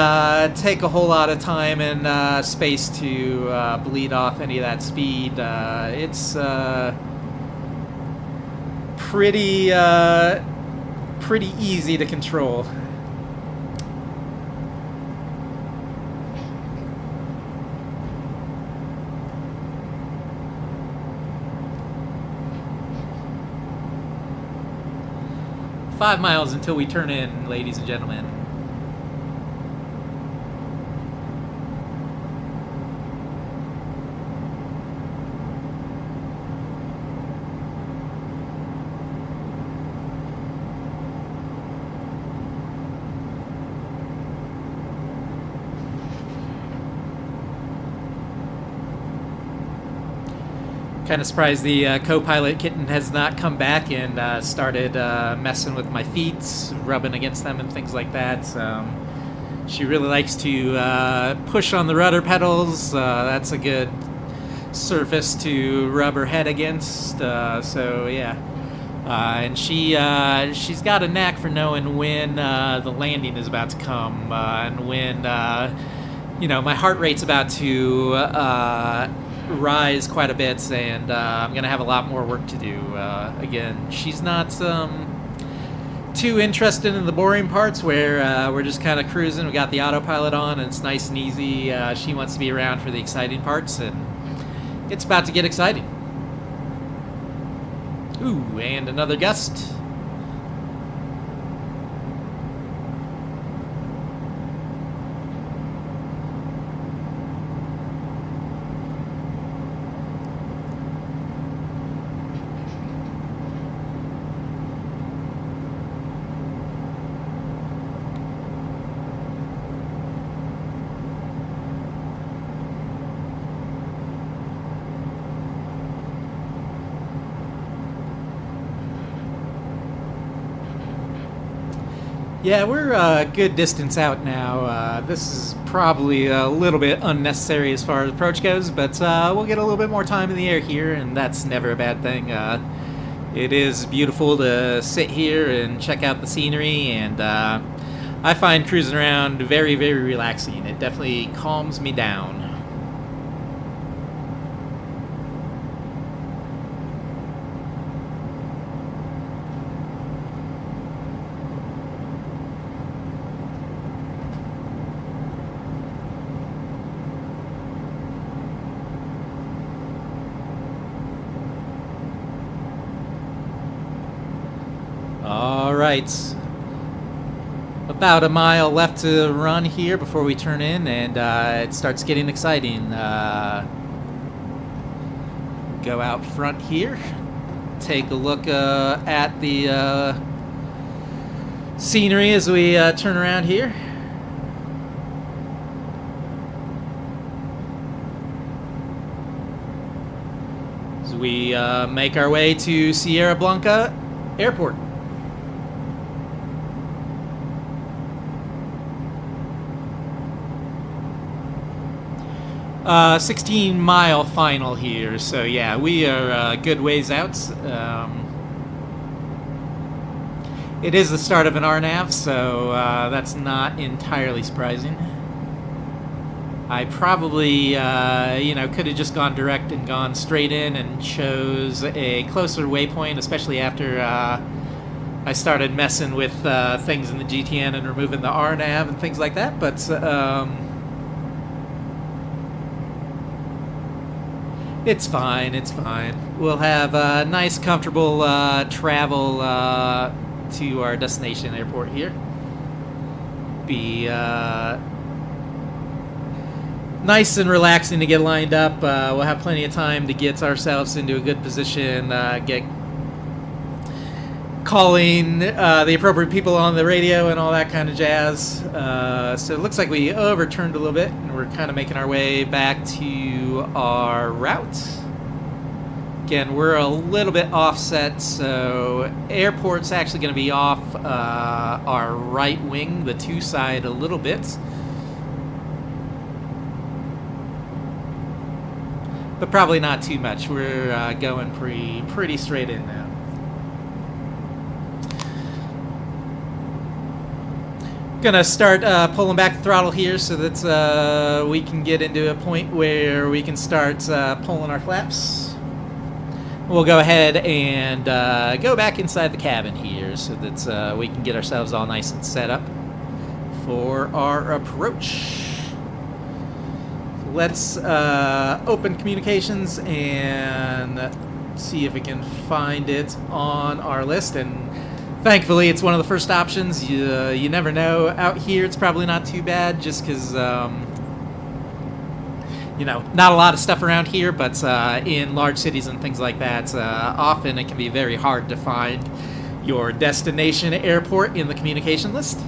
take a whole lot of time and space to bleed off any of that speed. It's pretty easy to control. Five miles until we turn in, ladies and gentlemen. Kind of surprised the co-pilot kitten has not come back and started messing with my feet, rubbing against them and things like that. She really likes to push on the rudder pedals. That's a good surface to rub her head against. So yeah, and she's got a knack for knowing when the landing is about to come and when my heart rate's about to rise quite a bit, and I'm gonna have a lot more work to do. Again, she's not too interested in the boring parts where we're just kind of cruising. We got the autopilot on and it's nice and easy. She wants to be around for the exciting parts, and it's about to get exciting. Ooh, and another gust. Yeah, we're a good distance out now. This is probably a little bit unnecessary as far as approach goes, but we'll get a little bit more time in the air here, and that's never a bad thing. It is beautiful to sit here and check out the scenery, and I find cruising around very, very relaxing. It definitely calms me down. Alright, about a mile left to run here before we turn in, and it starts getting exciting. Go out front here, take a look at the scenery as we turn around here. As we make our way to Sierra Blanca Airport. 16-mile final here, so yeah, we are a good ways out. It is the start of an RNAV, so that's not entirely surprising. I probably, could have just gone direct and gone straight in and chose a closer waypoint, especially after I started messing with things in the GTN and removing the RNAV and things like that, but It's fine, it's fine. We'll have a nice, comfortable travel to our destination airport here. Be nice and relaxing to get lined up. We'll have plenty of time to get ourselves into a good position, get calling the appropriate people on the radio and all that kind of jazz. So it looks like we overturned a little bit, and we're kind of making our way back to our route. Again, we're a little bit offset, so airport's actually going to be off our right wing, the 2 side, a little bit. But probably not too much. We're going pretty straight in now. Gonna start pulling back the throttle here so that we can get into a point where we can start pulling our flaps. We'll go ahead and go back inside the cabin here so that we can get ourselves all nice and set up for our approach. Let's open communications and see if we can find it on our list. And thankfully, it's one of the first options. You never know. Out here, it's probably not too bad just because, you know, not a lot of stuff around here, but in large cities and things like that, often it can be very hard to find your destination airport in the communication list.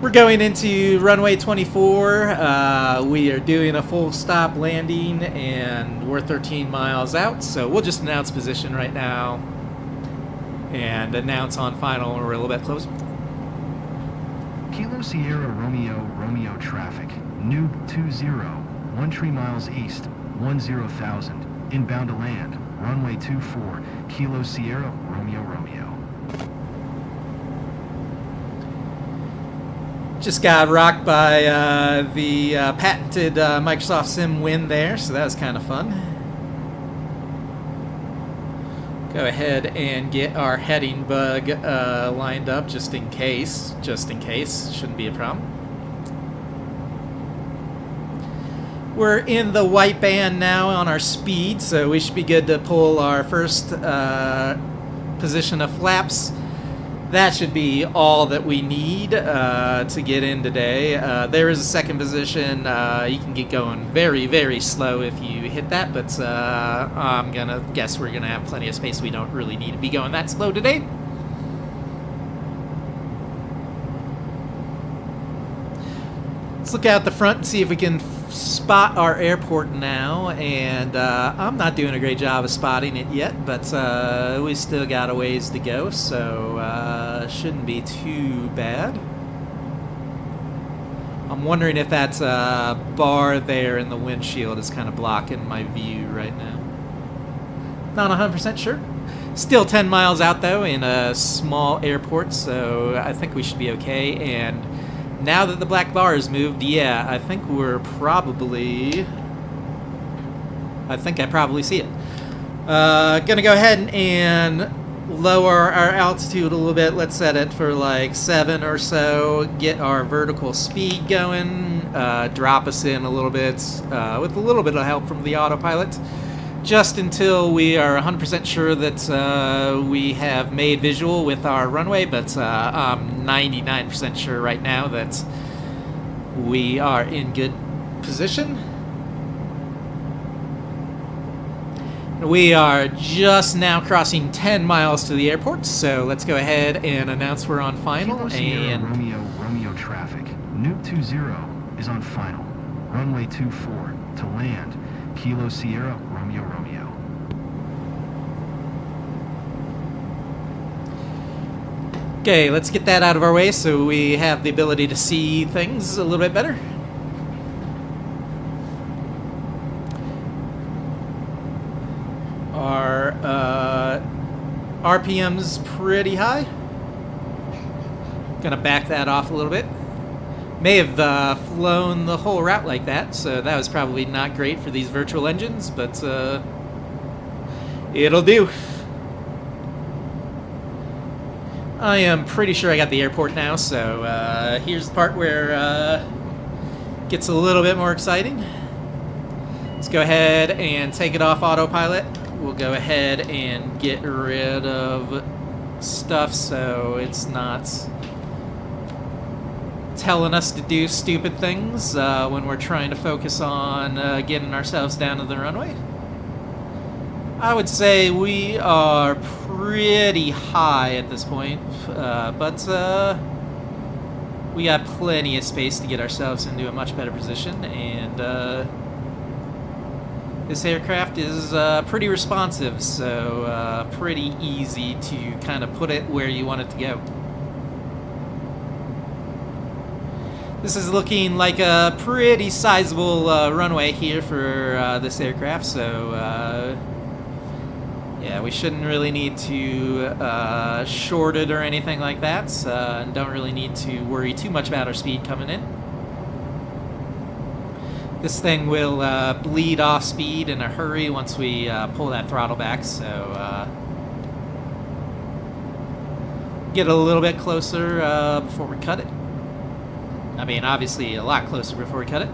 We're going into runway 24. We are doing a full stop landing, and we're 13 miles out, so we'll just announce position right now and announce on final when we're a little bit closer. Kilo Sierra Romeo traffic. New 20, 13 miles east, 10,000. Inbound to land. Runway 24, Kilo Sierra Romeo. Just got rocked by the patented Microsoft Sim win there, so that was kind of fun. Go ahead and get our heading bug lined up just in case. Shouldn't be a problem. We're in the white band now on our speed, so we should be good to pull our first position of flaps. That should be all that we need to get in today. There is a second position. You can get going very, very slow if you hit that, but I'm going to guess we're going to have plenty of space. We don't really need to be going that slow today. Let's look out the front and see if we can spot our airport now, and I'm not doing a great job of spotting it yet, but we still got a ways to go, so shouldn't be too bad. I'm wondering if that bar there in the windshield is kind of blocking my view right now. Not 100% sure. Still 10 miles out though in a small airport, so I think we should be okay. And now that the black bar has moved, yeah, I think we're probably... I think I probably see it. Gonna go ahead and lower our altitude a little bit. Let's set it for like 7 or so. Get our vertical speed going. Drop us in a little bit with a little bit of help from the autopilot. Just until we are 100% sure that we have made visual with our runway, but I'm 99% sure right now that we are in good position. We are just now crossing 10 miles to the airport, so let's go ahead and announce we're on final. Kilo Sierra Romeo traffic. Nuke 20 is on final. Runway 24 to land. Kilo Sierra Romeo. Okay, let's get that out of our way so we have the ability to see things a little bit better. Our RPM's pretty high. Gonna back that off a little bit. May have flown the whole route like that, so that was probably not great for these virtual engines, but it'll do. I am pretty sure I got the airport now, so here's the part where it gets a little bit more exciting. Let's go ahead and take it off autopilot. We'll go ahead and get rid of stuff so it's not telling us to do stupid things when we're trying to focus on getting ourselves down to the runway. I would say we are pretty high at this point, but we got plenty of space to get ourselves into a much better position, and this aircraft is pretty responsive, so pretty easy to kind of put it where you want it to go. This is looking like a pretty sizable runway here for this aircraft, so yeah, we shouldn't really need to short it or anything like that, and don't really need to worry too much about our speed coming in. This thing will bleed off speed in a hurry once we pull that throttle back, so get a little bit closer before we cut it. I mean, obviously a lot closer before we cut it.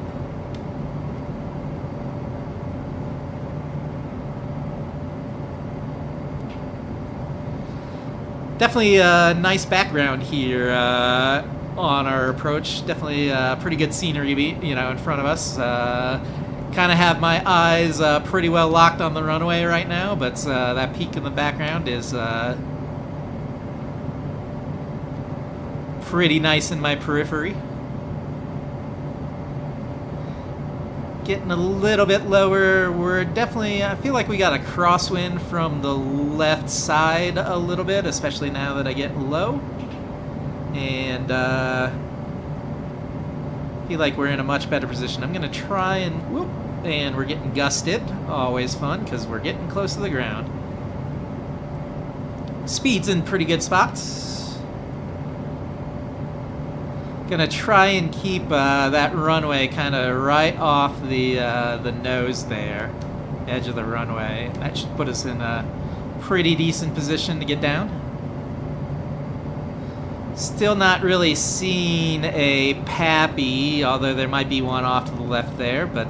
Definitely a nice background here on our approach. Definitely pretty good scenery, you know, in front of us. Kind of have my eyes pretty well locked on the runway right now, but that peak in the background is pretty nice in my periphery. Getting a little bit lower. We're definitely, I feel like we got a crosswind from the left side a little bit, especially now that I get low. And feel like we're in a much better position. I'm gonna try and whoop, and we're getting gusted. Always fun because we're getting close to the ground. Speed's in pretty good spots. Gonna try and keep that runway kind of right off the nose there, edge of the runway. That should put us in a pretty decent position to get down. Still not really seeing a Pappy, although there might be one off to the left there, but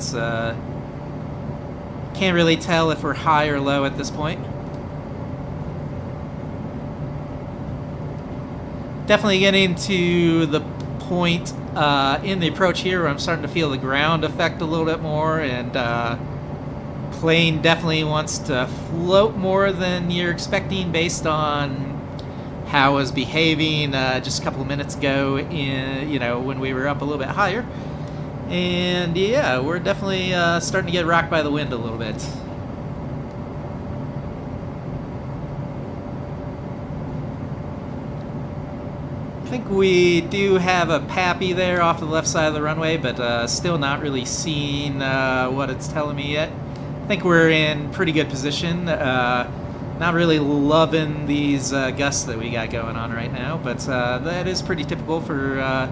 can't really tell if we're high or low at this point. Definitely getting to the point in the approach here where I'm starting to feel the ground effect a little bit more, and plane definitely wants to float more than you're expecting based on how it was behaving just a couple of minutes ago in, you know, when we were up a little bit higher. And yeah, we're definitely starting to get rocked by the wind a little bit. I think we do have a Pappy there off to the left side of the runway, but still not really seeing what it's telling me yet. I think we're in pretty good position. Not really loving these gusts that we got going on right now, but that is pretty typical for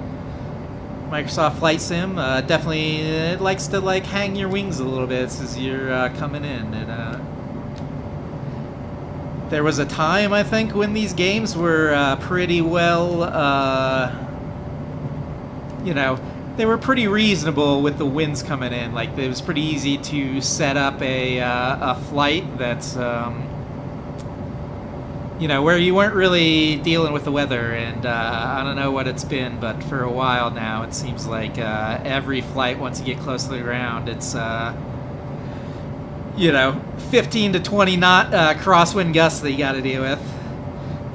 Microsoft Flight Sim. Definitely it likes to like hang your wings a little bit as you're coming in. And there was a time, I think, when these games were pretty well, you know, they were pretty reasonable with the winds coming in. Like, it was pretty easy to set up a flight that's, you know, where you weren't really dealing with the weather. And I don't know what it's been, but for a while now, it seems like every flight, once you get close to the ground, it's you know, 15 to 20 knot crosswind gusts that you got to deal with.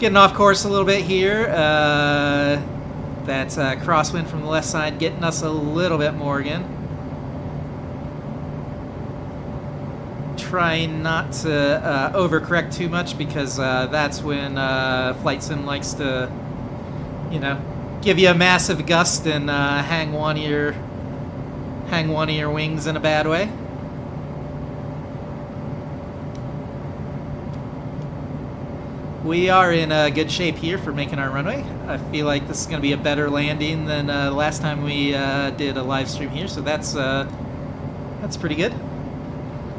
Getting off course a little bit here. That's crosswind from the left side getting us a little bit more again. Trying not to overcorrect too much, because that's when Flight Sim likes to, you know, give you a massive gust and hang one of your wings in a bad way. We are in good shape here for making our runway. I feel like this is going to be a better landing than the last time we did a live stream here, so that's pretty good.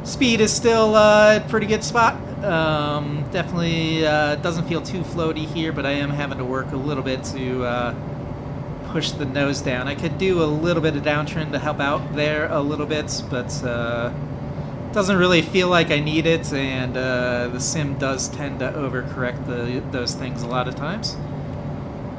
Speed is still a pretty good spot. Definitely doesn't feel too floaty here, but I am having to work a little bit to push the nose down. I could do a little bit of downtrend to help out there a little bit, but Doesn't really feel like I need it, and the sim does tend to overcorrect those things a lot of times.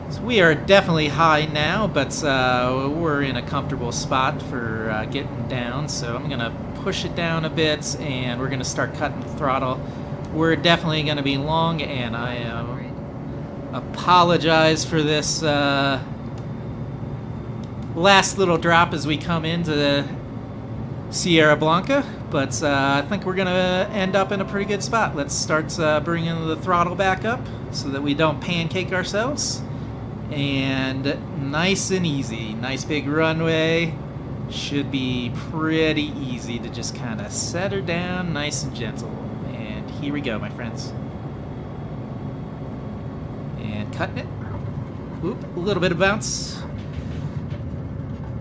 So we are definitely high now, but we're in a comfortable spot for getting down, so I'm going to push it down a bit, and we're going to start cutting the throttle. We're definitely going to be long, and I apologize for this last little drop as we come into Sierra Blanca, but I think we're going to end up in a pretty good spot. Let's start bringing the throttle back up so that we don't pancake ourselves. And nice and easy. Nice big runway. Should be pretty easy to just kind of set her down nice and gentle. And here we go, my friends. And cutting it. Oop, a little bit of bounce.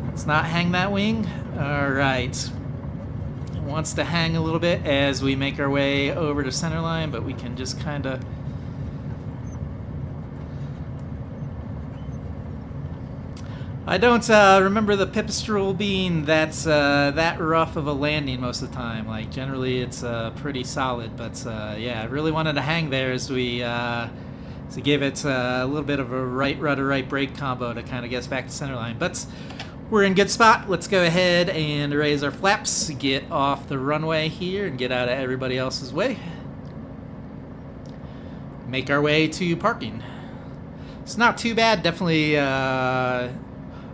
Let's not hang that wing. Alright. It wants to hang a little bit as we make our way over to center line, but we can just kind of... I don't remember the Pipistrel being that rough of a landing most of the time. Like, generally it's pretty solid, but yeah, I really wanted to hang there as we to give it a little bit of a right rudder, right brake combo to kind of get us back to center line. But we're in good spot. Let's go ahead and raise our flaps, get off the runway here, and get out of everybody else's way. Make our way to parking. It's not too bad, definitely...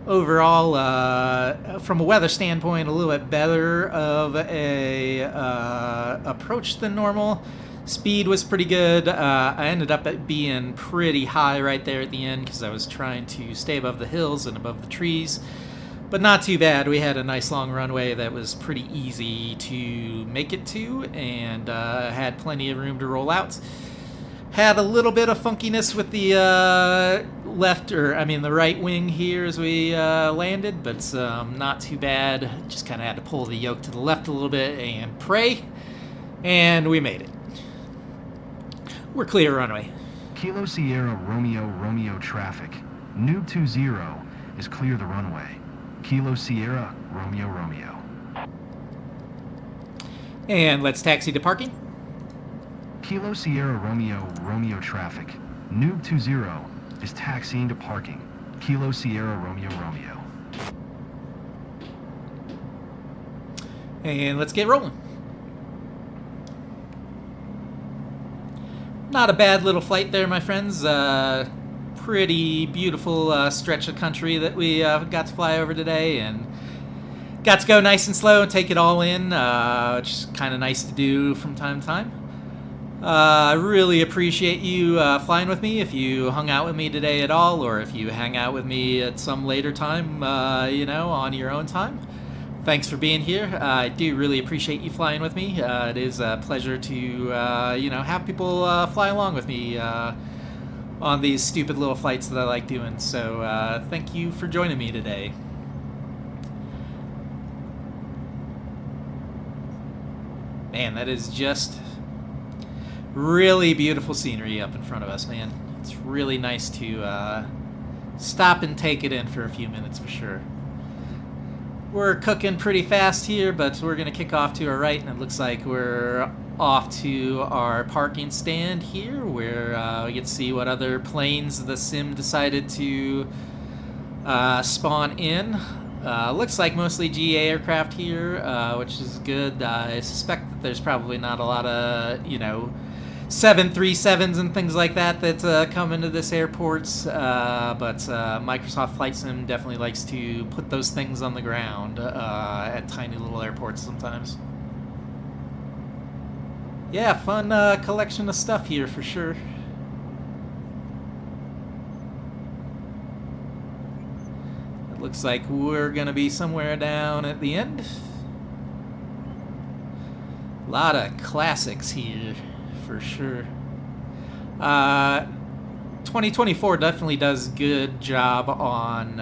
overall, from a weather standpoint, a little bit better of a approach than normal. Speed was pretty good. I ended up being pretty high right there at the end because I was trying to stay above the hills and above the trees. But not too bad. We had a nice long runway that was pretty easy to make it to, and had plenty of room to roll out. Had a little bit of funkiness with the the right wing here as we landed, but not too bad. Just kind of had to pull the yoke to the left a little bit and pray, and we made it. We're clear runway. Kilo Sierra Romeo Romeo traffic. Noob 20 is clear the runway. Kilo Sierra Romeo Romeo. And let's taxi to parking. Kilo Sierra Romeo Romeo traffic. Noob 20 is taxiing to parking. Kilo Sierra Romeo Romeo. And let's get rolling. Not a bad little flight there, my friends. Pretty beautiful stretch of country that we got to fly over today, and got to go nice and slow and take it all in, which is kind of nice to do from time to time. I really appreciate you flying with me. If you hung out with me today at all, or if you hang out with me at some later time, on your own time, thanks for being here. I do really appreciate you flying with me. It is a pleasure to, have people fly along with me on these stupid little flights that I like doing. So thank you for joining me today. Man, that is just really beautiful scenery up in front of us, man. It's really nice to stop and take it in for a few minutes for sure. We're cooking pretty fast here, but we're going to kick off to our right, and it looks like we're off to our parking stand here, where we get to see what other planes the sim decided to spawn in. Looks like mostly GA aircraft here, which is good. I suspect that there's probably not a lot of, 737s and things like that come into this airport, but Microsoft Flight Sim definitely likes to put those things on the ground at tiny little airports sometimes. Yeah, fun collection of stuff here for sure. It looks like we're gonna be somewhere down at the end. A lot of classics here for sure. 2024 definitely does good job on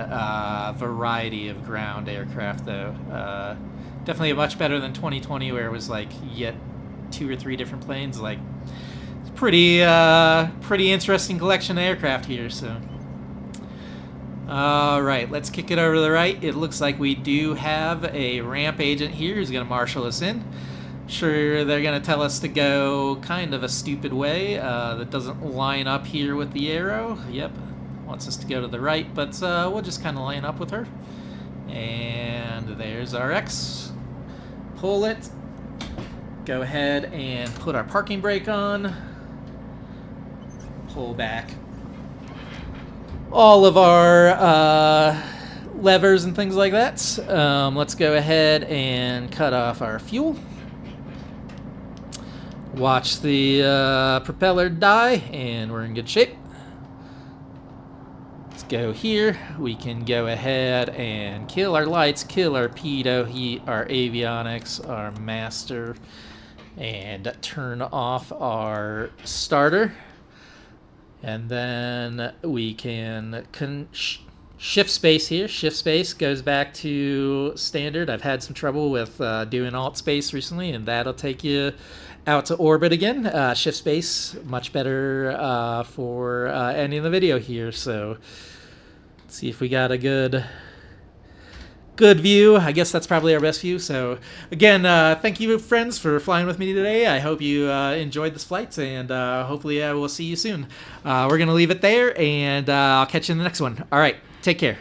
variety of ground aircraft though. Definitely much better than 2020 where it was like yet 2 or 3 different planes. Like, it's pretty interesting collection of aircraft here. So alright, let's kick it over to the right. It looks like we do have a ramp agent here who's going to marshal us in. Sure, they're going to tell us to go kind of a stupid way that doesn't line up here with the arrow. Yep, wants us to go to the right, but we'll just kind of line up with her. And there's our X. Pull it. Go ahead and put our parking brake on. Pull back all of our levers and things like that. Let's go ahead and cut off our fuel. Watch the propeller die, and we're in good shape. Let's go here. We can go ahead and kill our lights, kill our pitot, heat, our avionics, our master, and turn off our starter. And then we can shift space here. Shift space goes back to standard. I've had some trouble with doing alt space recently, and that'll take you out to orbit again. Shift space, much better for ending the video here. So let's see if we got a good view. I guess that's probably our best view. So again, thank you, friends, for flying with me today. I hope you enjoyed this flight, and hopefully we'll see you soon. We're going to leave it there, and I'll catch you in the next one. All right, take care.